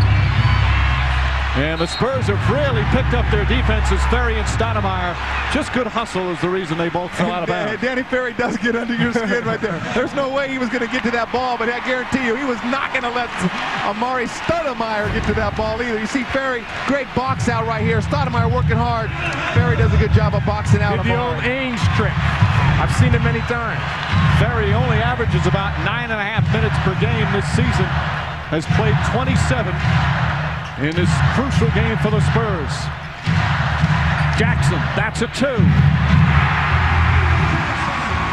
And the Spurs have really picked up their defenses. Ferry and Stoudemire. Just good hustle is the reason they both fell out of bounds. Danny Ferry does get under your skin right there. There's no way he was going to get to that ball, but I guarantee you he was not going to let Amari Stoudemire get to that ball either. You see Ferry, great box out right here. Stoudemire working hard. Ferry does a good job of boxing out. The old Ainge trick. I've seen it many times. Ferry only averages about 9.5 minutes per game this season. Has played 27 in this crucial game for the Spurs. Jackson, that's a 2.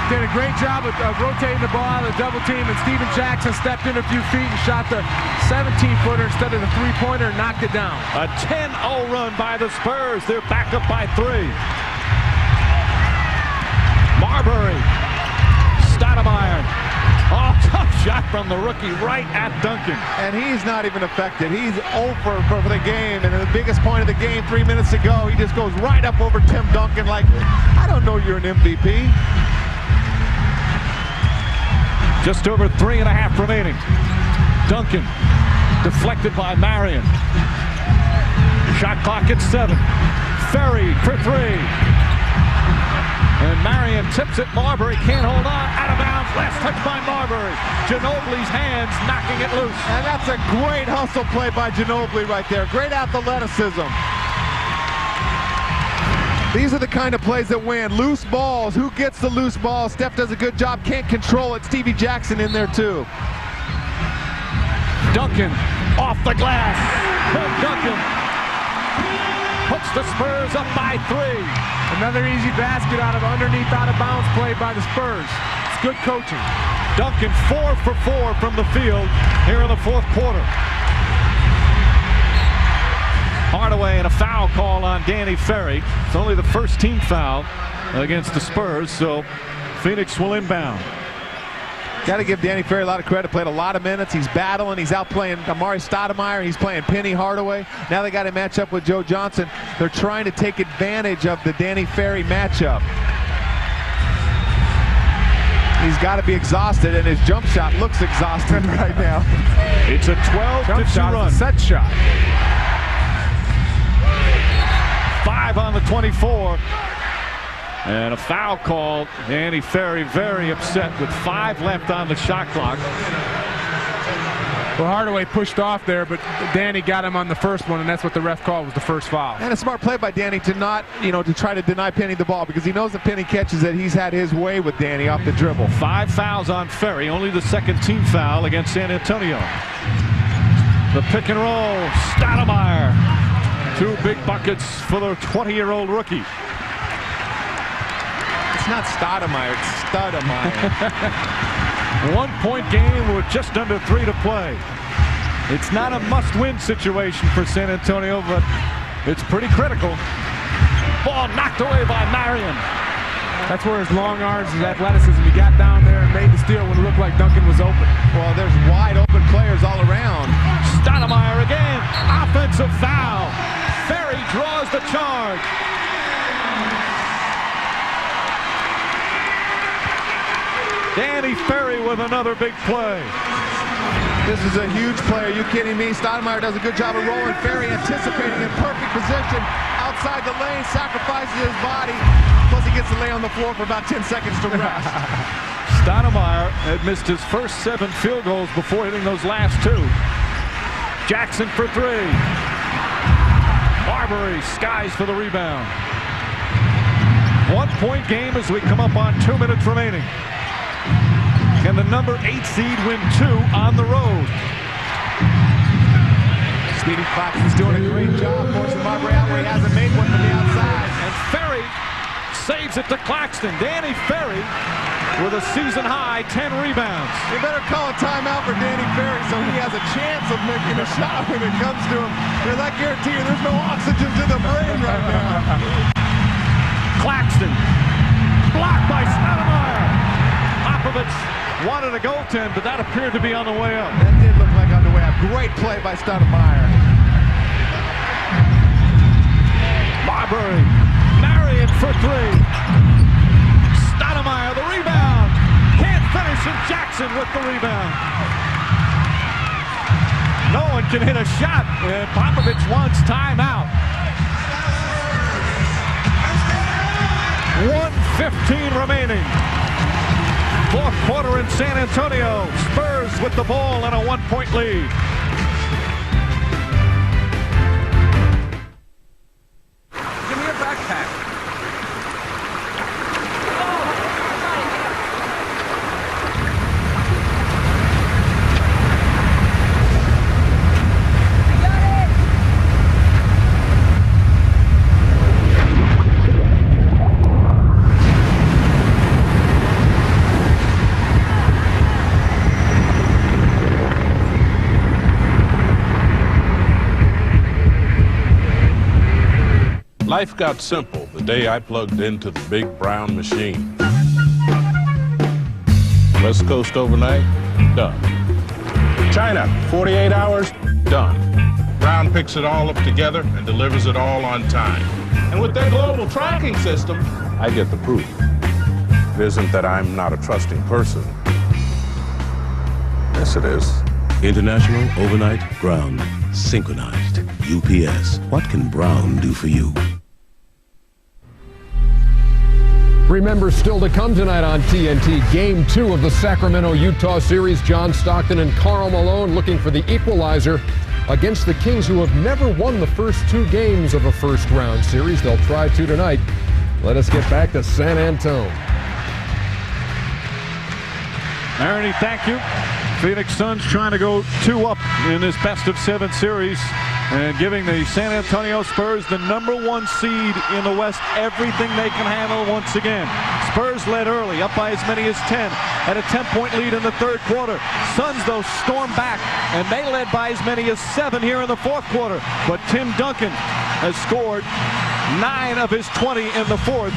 Did a great job of rotating the ball out of the double team, and Steven Jackson stepped in a few feet and shot the 17-footer instead of the 3-pointer and knocked it down. A 10-0 run by the Spurs. They're back up by 3. Marbury, Stoudemire. Oh, tough shot from the rookie right at Duncan. And he's not even affected. He's over for the game. And the biggest point of the game 3 minutes ago, he just goes right up over Tim Duncan like, I don't know you're an MVP. Just over 3.5 remaining. Duncan deflected by Marion. Shot clock at 7. Ferry for 3. And Marion tips it. Marbury can't hold on. Out of bounds. Last touch by Marbury. Ginobili's hands knocking it loose. And that's a great hustle play by Ginobili right there. Great athleticism. These are the kind of plays that win. Loose balls. Who gets the loose ball? Steph does a good job. Can't control it. Stevie Jackson in there too. Duncan off the glass. Duncan puts the Spurs up by 3. Another easy basket out of underneath out of bounds play by the Spurs. good coaching. Duncan 4 for 4 from the field here in the fourth quarter. Hardaway and a foul call on Danny Ferry. It's only the first team foul against the Spurs, so Phoenix will inbound. Got to give Danny Ferry a lot of credit. Played a lot of minutes. He's battling. He's out playing Amari Stoudemire. He's playing Penny Hardaway. Now they got to match up with Joe Johnson. They're trying to take advantage of the Danny Ferry matchup. He's got to be exhausted, and his jump shot looks exhausted right now. It's a 12-2 run. Set shot. 5 on the 24. And a foul called. Danny Ferry very upset with 5 left on the shot clock. Well, Hardaway pushed off there, but Danny got him on the first one, and that's what the ref called was the first foul. And a smart play by Danny to not, to try to deny Penny the ball, because he knows if Penny catches it, he's had his way with Danny off the dribble. 5 fouls on Ferry, only the second team foul against San Antonio. The pick and roll, Stoudemire. 2 big buckets for the 20-year-old rookie. It's not Stoudemire, it's Stoudemire. 1-point game with just under 3 to play. It's not a must-win situation for San Antonio, but it's pretty critical. Ball knocked away by Marion. That's where his long arms, his athleticism, he got down there and made the steal when it looked like Duncan was open. Well, there's wide open players all around. Stoudemire again, offensive foul. Ferry draws the charge. Danny Ferry with another big play. This is a huge play. Are you kidding me? Stoudemire does a good job of rolling. Ferry anticipating in perfect position outside the lane, sacrifices his body. Plus he gets to lay on the floor for about 10 seconds to rest. Stoudemire had missed his first 7 field goals before hitting those last 2. Jackson for 3. Marbury skies for the rebound. 1-point game as we come up on 2 minutes remaining. Can the number 8 seed win 2 on the road? Speedy Claxton's doing a great job forcing Marbury out where he hasn't made one from the outside. And Ferry saves it to Claxton. Danny Ferry with a season-high 10 rebounds. You better call a timeout for Danny Ferry so he has a chance of making a shot when it comes to him. Because I guarantee you there's no oxygen to the brain right now. Claxton blocked by Stoudemire. Popovich wanted a goaltend, but that appeared to be on the way up. That did look like on the way up. Great play by Stoudemire. Marbury, Marion for 3. Stoudemire, the rebound. Can't finish, and Jackson with the rebound. No one can hit a shot, and Popovich wants timeout. 1:15 remaining. Fourth quarter in San Antonio. Spurs with the ball and a 1-point lead. Give me your backpack. Life got simple the day I plugged into the big brown machine. West Coast overnight, done. China, 48 hours, done. Brown picks it all up together and delivers it all on time. And with their global tracking system, I get the proof. It isn't that I'm not a trusting person. Yes, it is. International Overnight Ground. Synchronized. UPS. What can Brown do for you? Remember, still to come tonight on TNT, Game 2 of the Sacramento-Utah series. John Stockton and Karl Malone looking for the equalizer against the Kings, who have never won the first 2 games of a first-round series. They'll try to tonight. Let us get back to San Antonio. Ernie, thank you. Phoenix Suns trying to go 2-up in this best-of-7 series and giving the San Antonio Spurs the #1 seed in the West everything they can handle once again. Spurs Spurs led early, up by as many as 10. Had a 10-point lead in the third quarter. Suns, though, stormed back, and they led by as many as 7 here in the fourth quarter. But Tim Duncan has scored 9 of his 20 in the fourth.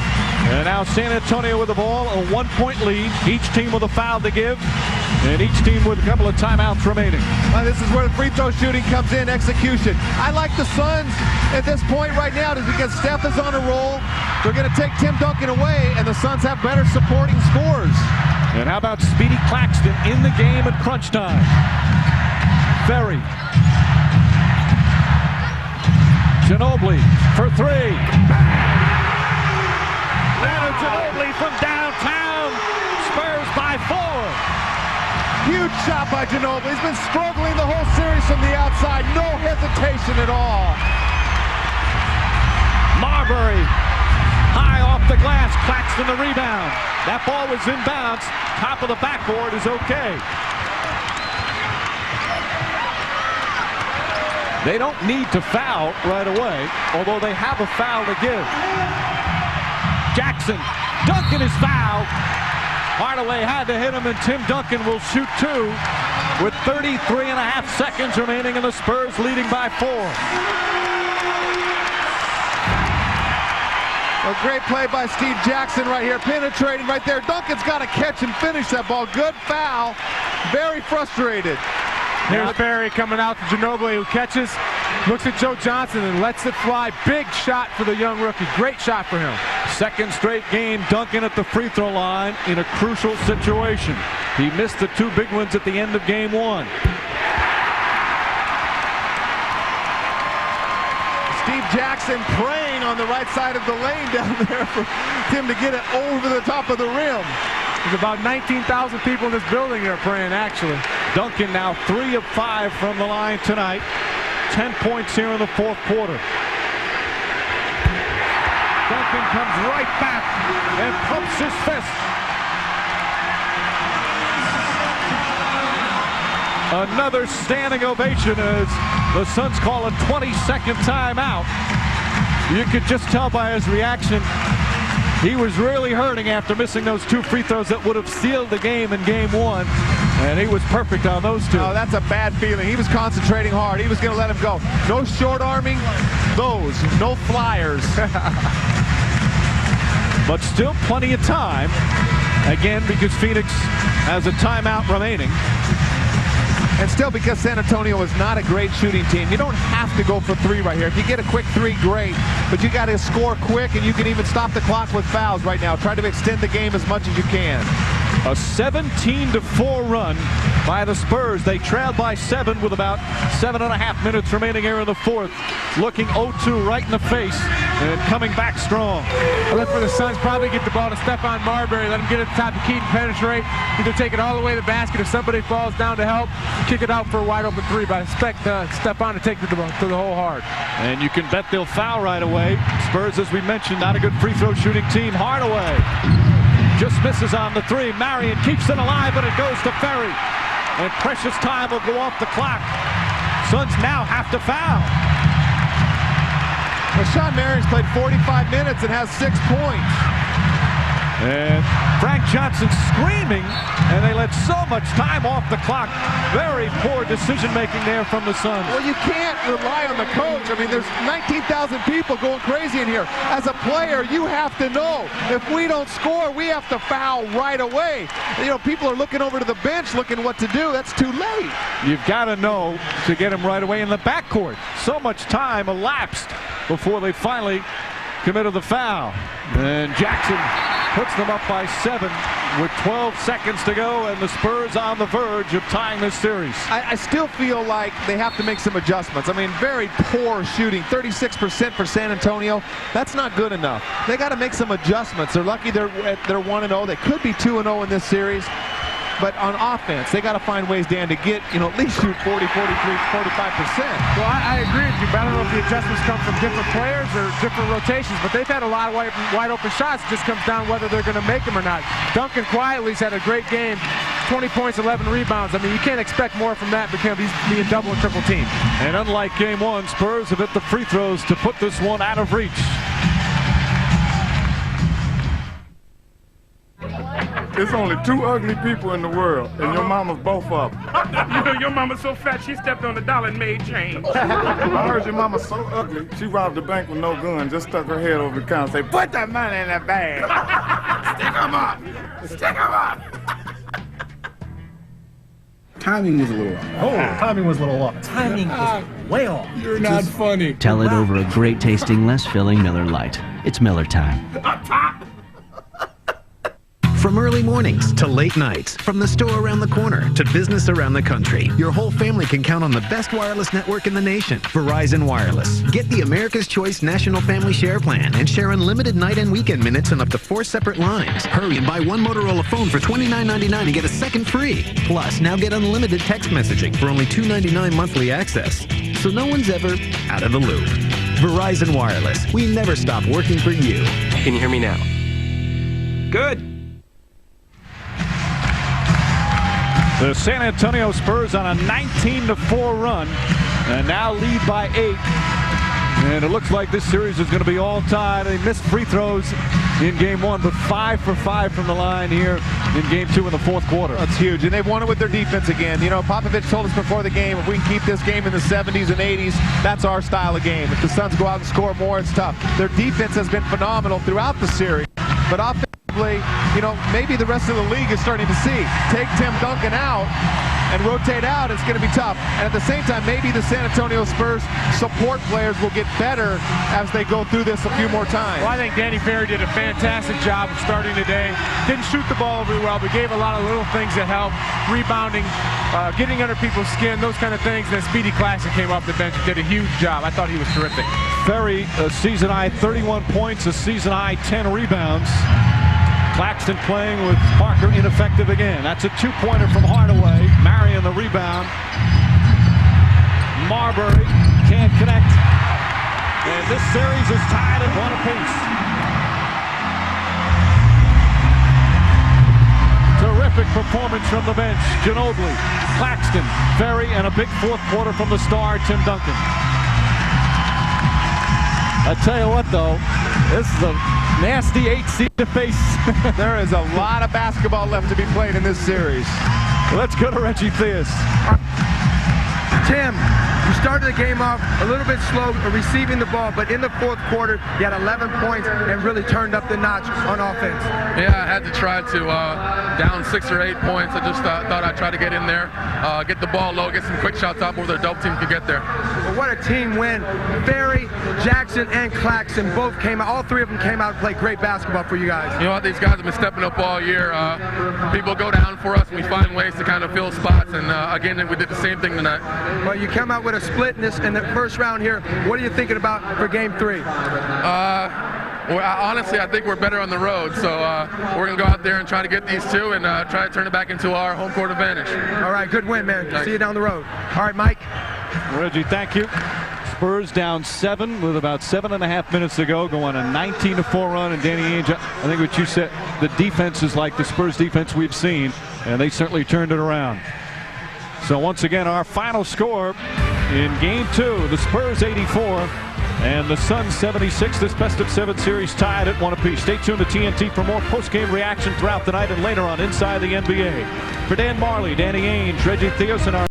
And now San Antonio with the ball, a 1-point lead. Each team with a foul to give, and each team with a couple of timeouts remaining. Well, this is where the free throw shooting comes in, execution. I like the Suns at this point right now because Steph is on a roll. They're going to take Tim Duncan away, and the Suns have better supporting scores. And how about Speedy Claxton in the game at crunch time? Ferry. Ginobili for 3. Leonard Ginobili from downtown. Spurs by 4. Huge shot by Ginobili. He's been struggling the whole series from the outside. No hesitation at all. Marbury high off the glass. Claxton the rebound. That ball was inbounds. Top of the backboard is okay. They don't need to foul right away, although they have a foul to give. Jackson. Duncan is fouled. Hardaway had to hit him, and Tim Duncan will shoot 2 with 33.5 seconds remaining, and the Spurs leading by 4. A great play by Steve Jackson right here, penetrating right there. Duncan's got to catch and finish that ball. Good foul. Very frustrated. Here's Ferry coming out to Ginobili, who catches, looks at Joe Johnson and lets it fly. Big shot for the young rookie. Great shot for him. Second straight game, Duncan at the free throw line in a crucial situation. He missed the 2 big ones at the end of game 1. Steve Jackson praying on the right side of the lane down there for him to get it over the top of the rim. There's about 19,000 people in this building here praying, actually. Duncan now 3 of 5 from the line tonight. 10 points here in the fourth quarter. Duncan comes right back and pumps his fist. Another standing ovation as the Suns call a 20-second timeout. You could just tell by his reaction he was really hurting after missing those 2 free throws that would have sealed the game in game 1. And he was perfect on those 2. Oh, that's a bad feeling. He was concentrating hard. He was going to let him go. No short arming, those. No flyers. But still plenty of time. Again, because Phoenix has a timeout remaining. And still because San Antonio is not a great shooting team. You don't have to go for 3 right here. If you get a quick 3, great. But you got to score quick, and you can even stop the clock with fouls right now. Try to extend the game as much as you can. A 17-4 run by the Spurs. They trailed by 7 with about 7.5 minutes remaining here in the fourth. Looking 0-2 right in the face and coming back strong. I look for the Suns probably get the ball to Stephon Marbury, let him get it to the top of the key and penetrate. Either take it all the way to the basket if somebody falls down to help, kick it out for a wide open 3. But I expect Stephon to take the hole hard. And you can bet they'll foul right away. Spurs, as we mentioned, not a good free throw shooting team. Hardaway just misses on the 3. Marion keeps it alive, but it goes to Ferry. And precious time will go off the clock. Suns now have to foul. Well, Sean Marion's played 45 minutes and has 6 points. And Frank Johnson screaming, and they let so much time off the clock. Very poor decision-making there from the Suns. Well, you can't rely on the coach. I mean, there's 19,000 people going crazy in here. As a player, you have to know, if we don't score, we have to foul right away. You know, people are looking over to the bench looking what to do. That's too late. You've got to know to get him right away in the backcourt. So much time elapsed before they finally committed the foul. And Jackson puts them up by 7 with 12 seconds to go, and the Spurs on the verge of tying this series. I still feel like they have to make some adjustments. I mean, very poor shooting, 36% for San Antonio. That's not good enough. They got to make some adjustments. They're lucky they're 1-0. They could be 2-0 in this series. But on offense, they got to find ways, Dan, to get, you know, at least shoot 40, 43, 45%. Well, I agree with you, but I don't know if the adjustments come from different players or different rotations, but they've had a lot of wide open shots. It just comes down whether they're going to make them or not. Duncan quietly's had a great game, 20 points, 11 rebounds. I mean, you can't expect more from that because he's being double and triple team. And unlike game 1, Spurs have hit the free throws to put this one out of reach. It's only two ugly people in the world, and your mama's both of them. You know, your mama's so fat, she stepped on the dollar and made change. I heard your mama's so ugly, she robbed the bank with no gun, just stuck her head over the counter and say, put that money in that bag. Stick 'em up. Stick 'em up. Timing was a little off. Oh, timing was a little off. Timing was way off. You're not funny. Tell it over a great tasting, less filling Miller Lite. It's Miller time. From early mornings to late nights, from the store around the corner to business around the country, your whole family can count on the best wireless network in the nation, Verizon Wireless. Get the America's Choice National Family Share Plan and share unlimited night and weekend minutes on up to 4 separate lines. Hurry and buy one Motorola phone for $29.99 and get a second free. Plus, now get unlimited text messaging for only $2.99 monthly access. So no one's ever out of the loop. Verizon Wireless. We never stop working for you. Can you hear me now? Good. The San Antonio Spurs on a 19-4 run and now lead by 8. And it looks like this series is going to be all tied. They missed free throws in game 1, but 5 for 5 from the line here in game 2 in the fourth quarter. That's huge, and they've won it with their defense again. You know, Popovich told us before the game, if we can keep this game in the 70s and 80s, that's our style of game. If the Suns go out and score more, it's tough. Their defense has been phenomenal throughout the series, but offensively, you know, maybe the rest of the league is starting to see. Take Tim Duncan out and rotate out, it's going to be tough. And at the same time, maybe the San Antonio Spurs support players will get better as they go through this a few more times. Well, I think Danny Ferry did a fantastic job of starting today. Didn't shoot the ball very well, but gave a lot of little things that helped. Rebounding, getting under people's skin, those kind of things. And then Speedy Claxton came off the bench and did a huge job. I thought he was terrific. Ferry, a season-high 31 points, a season-high 10 rebounds. Claxton playing with Parker ineffective again. That's a two-pointer from Hardaway. Marion the rebound. Marbury can't connect. And this series is tied at 1 apiece. Terrific performance from the bench. Ginobili, Claxton, Ferry, and a big fourth quarter from the star, Tim Duncan. I tell you what, though, this is a nasty 8 seed to face. There is a lot of basketball left to be played in this series. Let's go to Reggie Theus. Tim, you started the game off a little bit slow receiving the ball, but in the fourth quarter, you had 11 points and really turned up the notch on offense. Yeah, I had to try to down 6 or 8 points. I just thought I'd try to get in there, get the ball low, get some quick shots up where their double team could get there. Well, what a team win. Ferry, Jackson, and Claxton both came out. All three of them came out and played great basketball for you guys. You know what? These guys have been stepping up all year. People go down for us, and we find ways to kind of fill spots. And again, we did the same thing tonight. Well, you come out with a split in the first round here. What are you thinking about for game 3? Well, honestly, I think we're better on the road, so we're going to go out there and try to get these 2 and try to turn it back into our home court advantage. All right, good win, man. See you down the road. All right, Mike. Reggie, thank you. Spurs down 7 with about 7.5 minutes to go, going a 19-4 run. And Danny Ainge, I think what you said, the defense is like the Spurs defense we've seen, and they certainly turned it around. So once again, our final score in game 2, the Spurs 84 and the Suns 76. This best-of-7 series tied at 1 apiece. Stay tuned to TNT for more post-game reaction throughout the night and later on Inside the NBA. For Dan Marley, Danny Ainge, Reggie Theos, and our